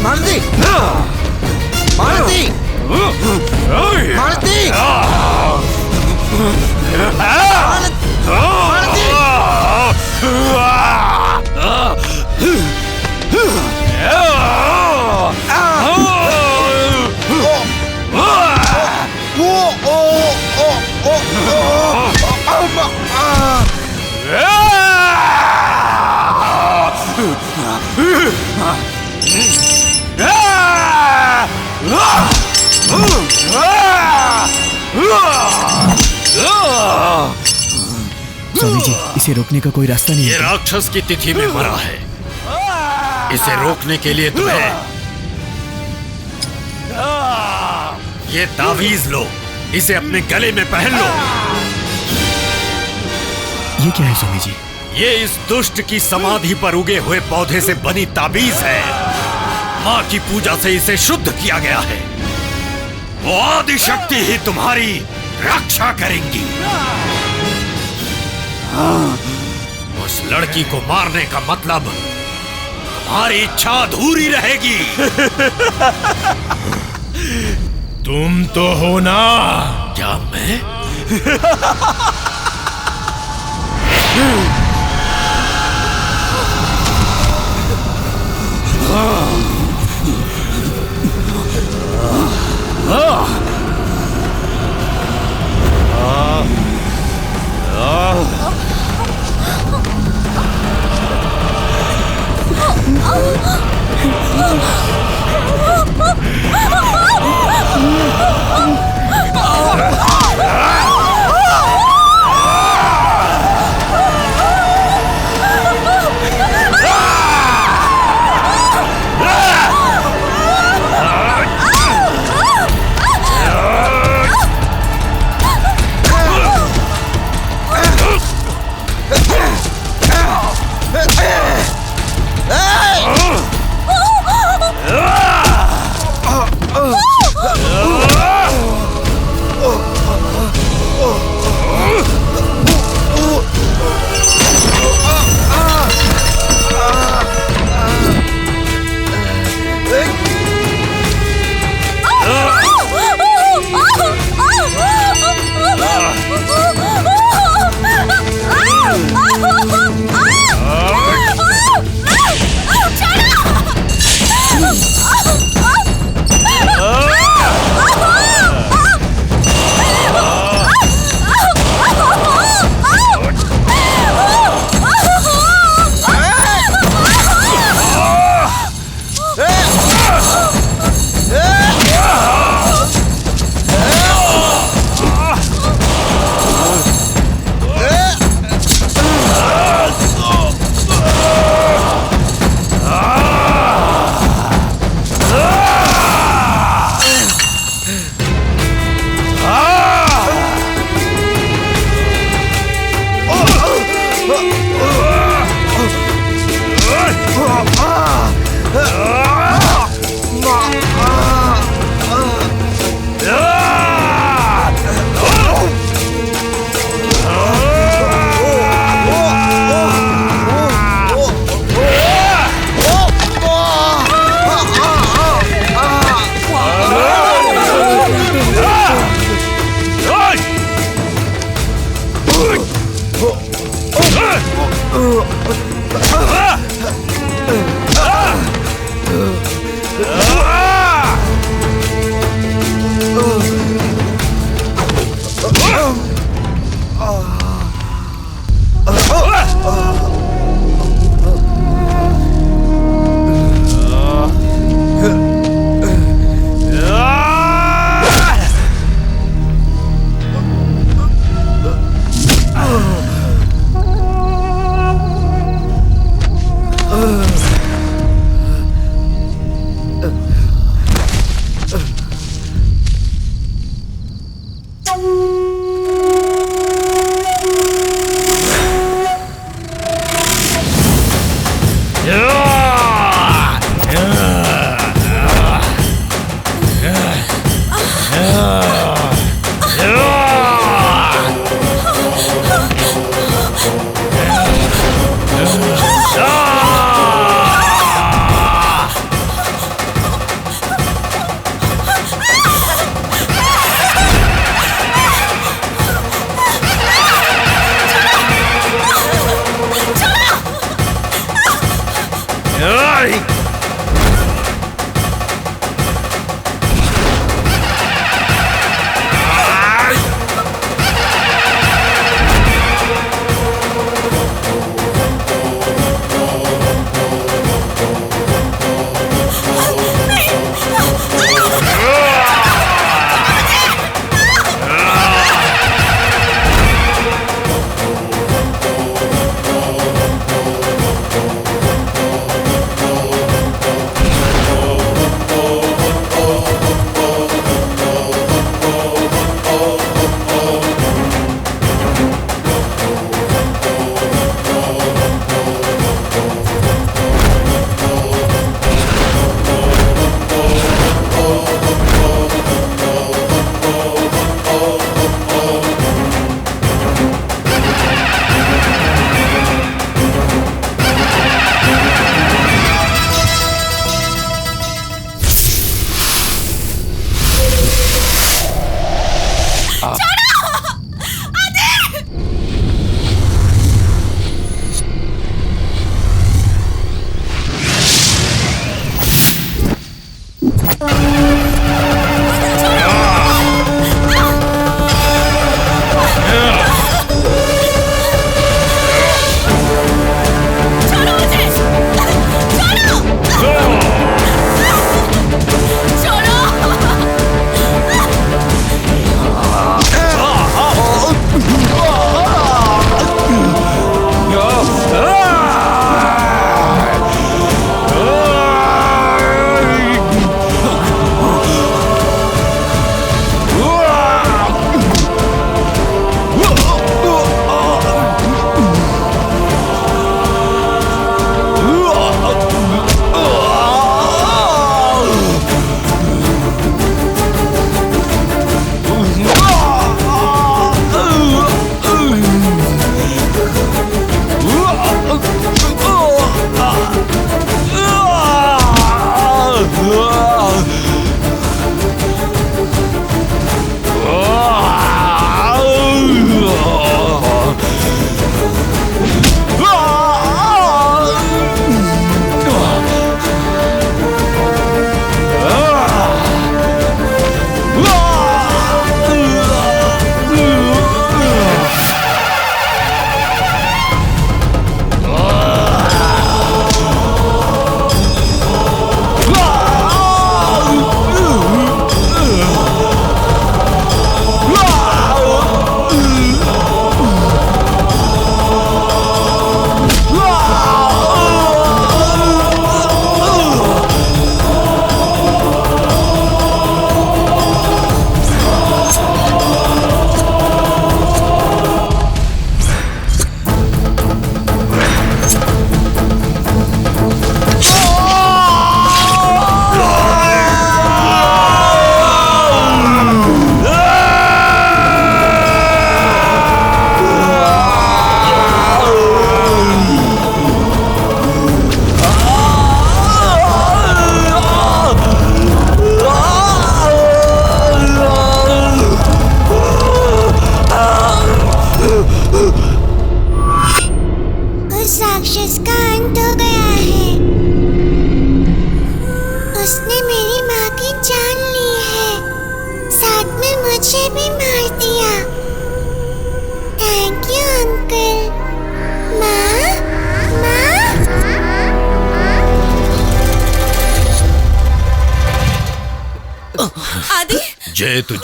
मालती, मालती, मालती, स्वामी जी, इसे रोकने का कोई रास्ता नहीं ये है? राक्षस की तिथि में मरा है। इसे रोकने के लिए तुम्हें ये तावीज लो, इसे अपने गले में पहन लो। ये क्या है स्वामी जी? ये इस दुष्ट की समाधि पर उगे हुए पौधे से बनी ताबीज है। माँ की पूजा से इसे शुद्ध किया गया है। वो आदि शक्ति ही तुम्हारी रक्षा करेंगी। उस लड़की को मारने का मतलब तुम्हारी इच्छा अधूरी रहेगी। तुम तो हो ना? क्या मैं?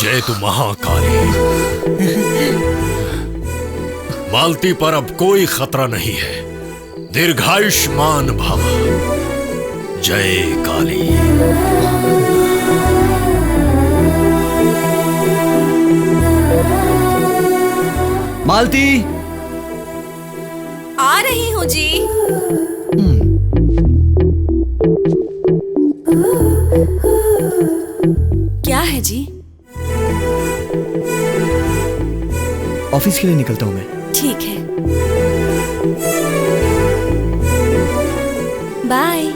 जय तू महाकाली। मालती पर अब कोई खतरा नहीं है। दीर्घायुष्मान भव। जय काली। मालती, आ रही हूँ जी। है जी? ऑफिस के लिए निकलता हूँ मैं। ठीक है, बाय।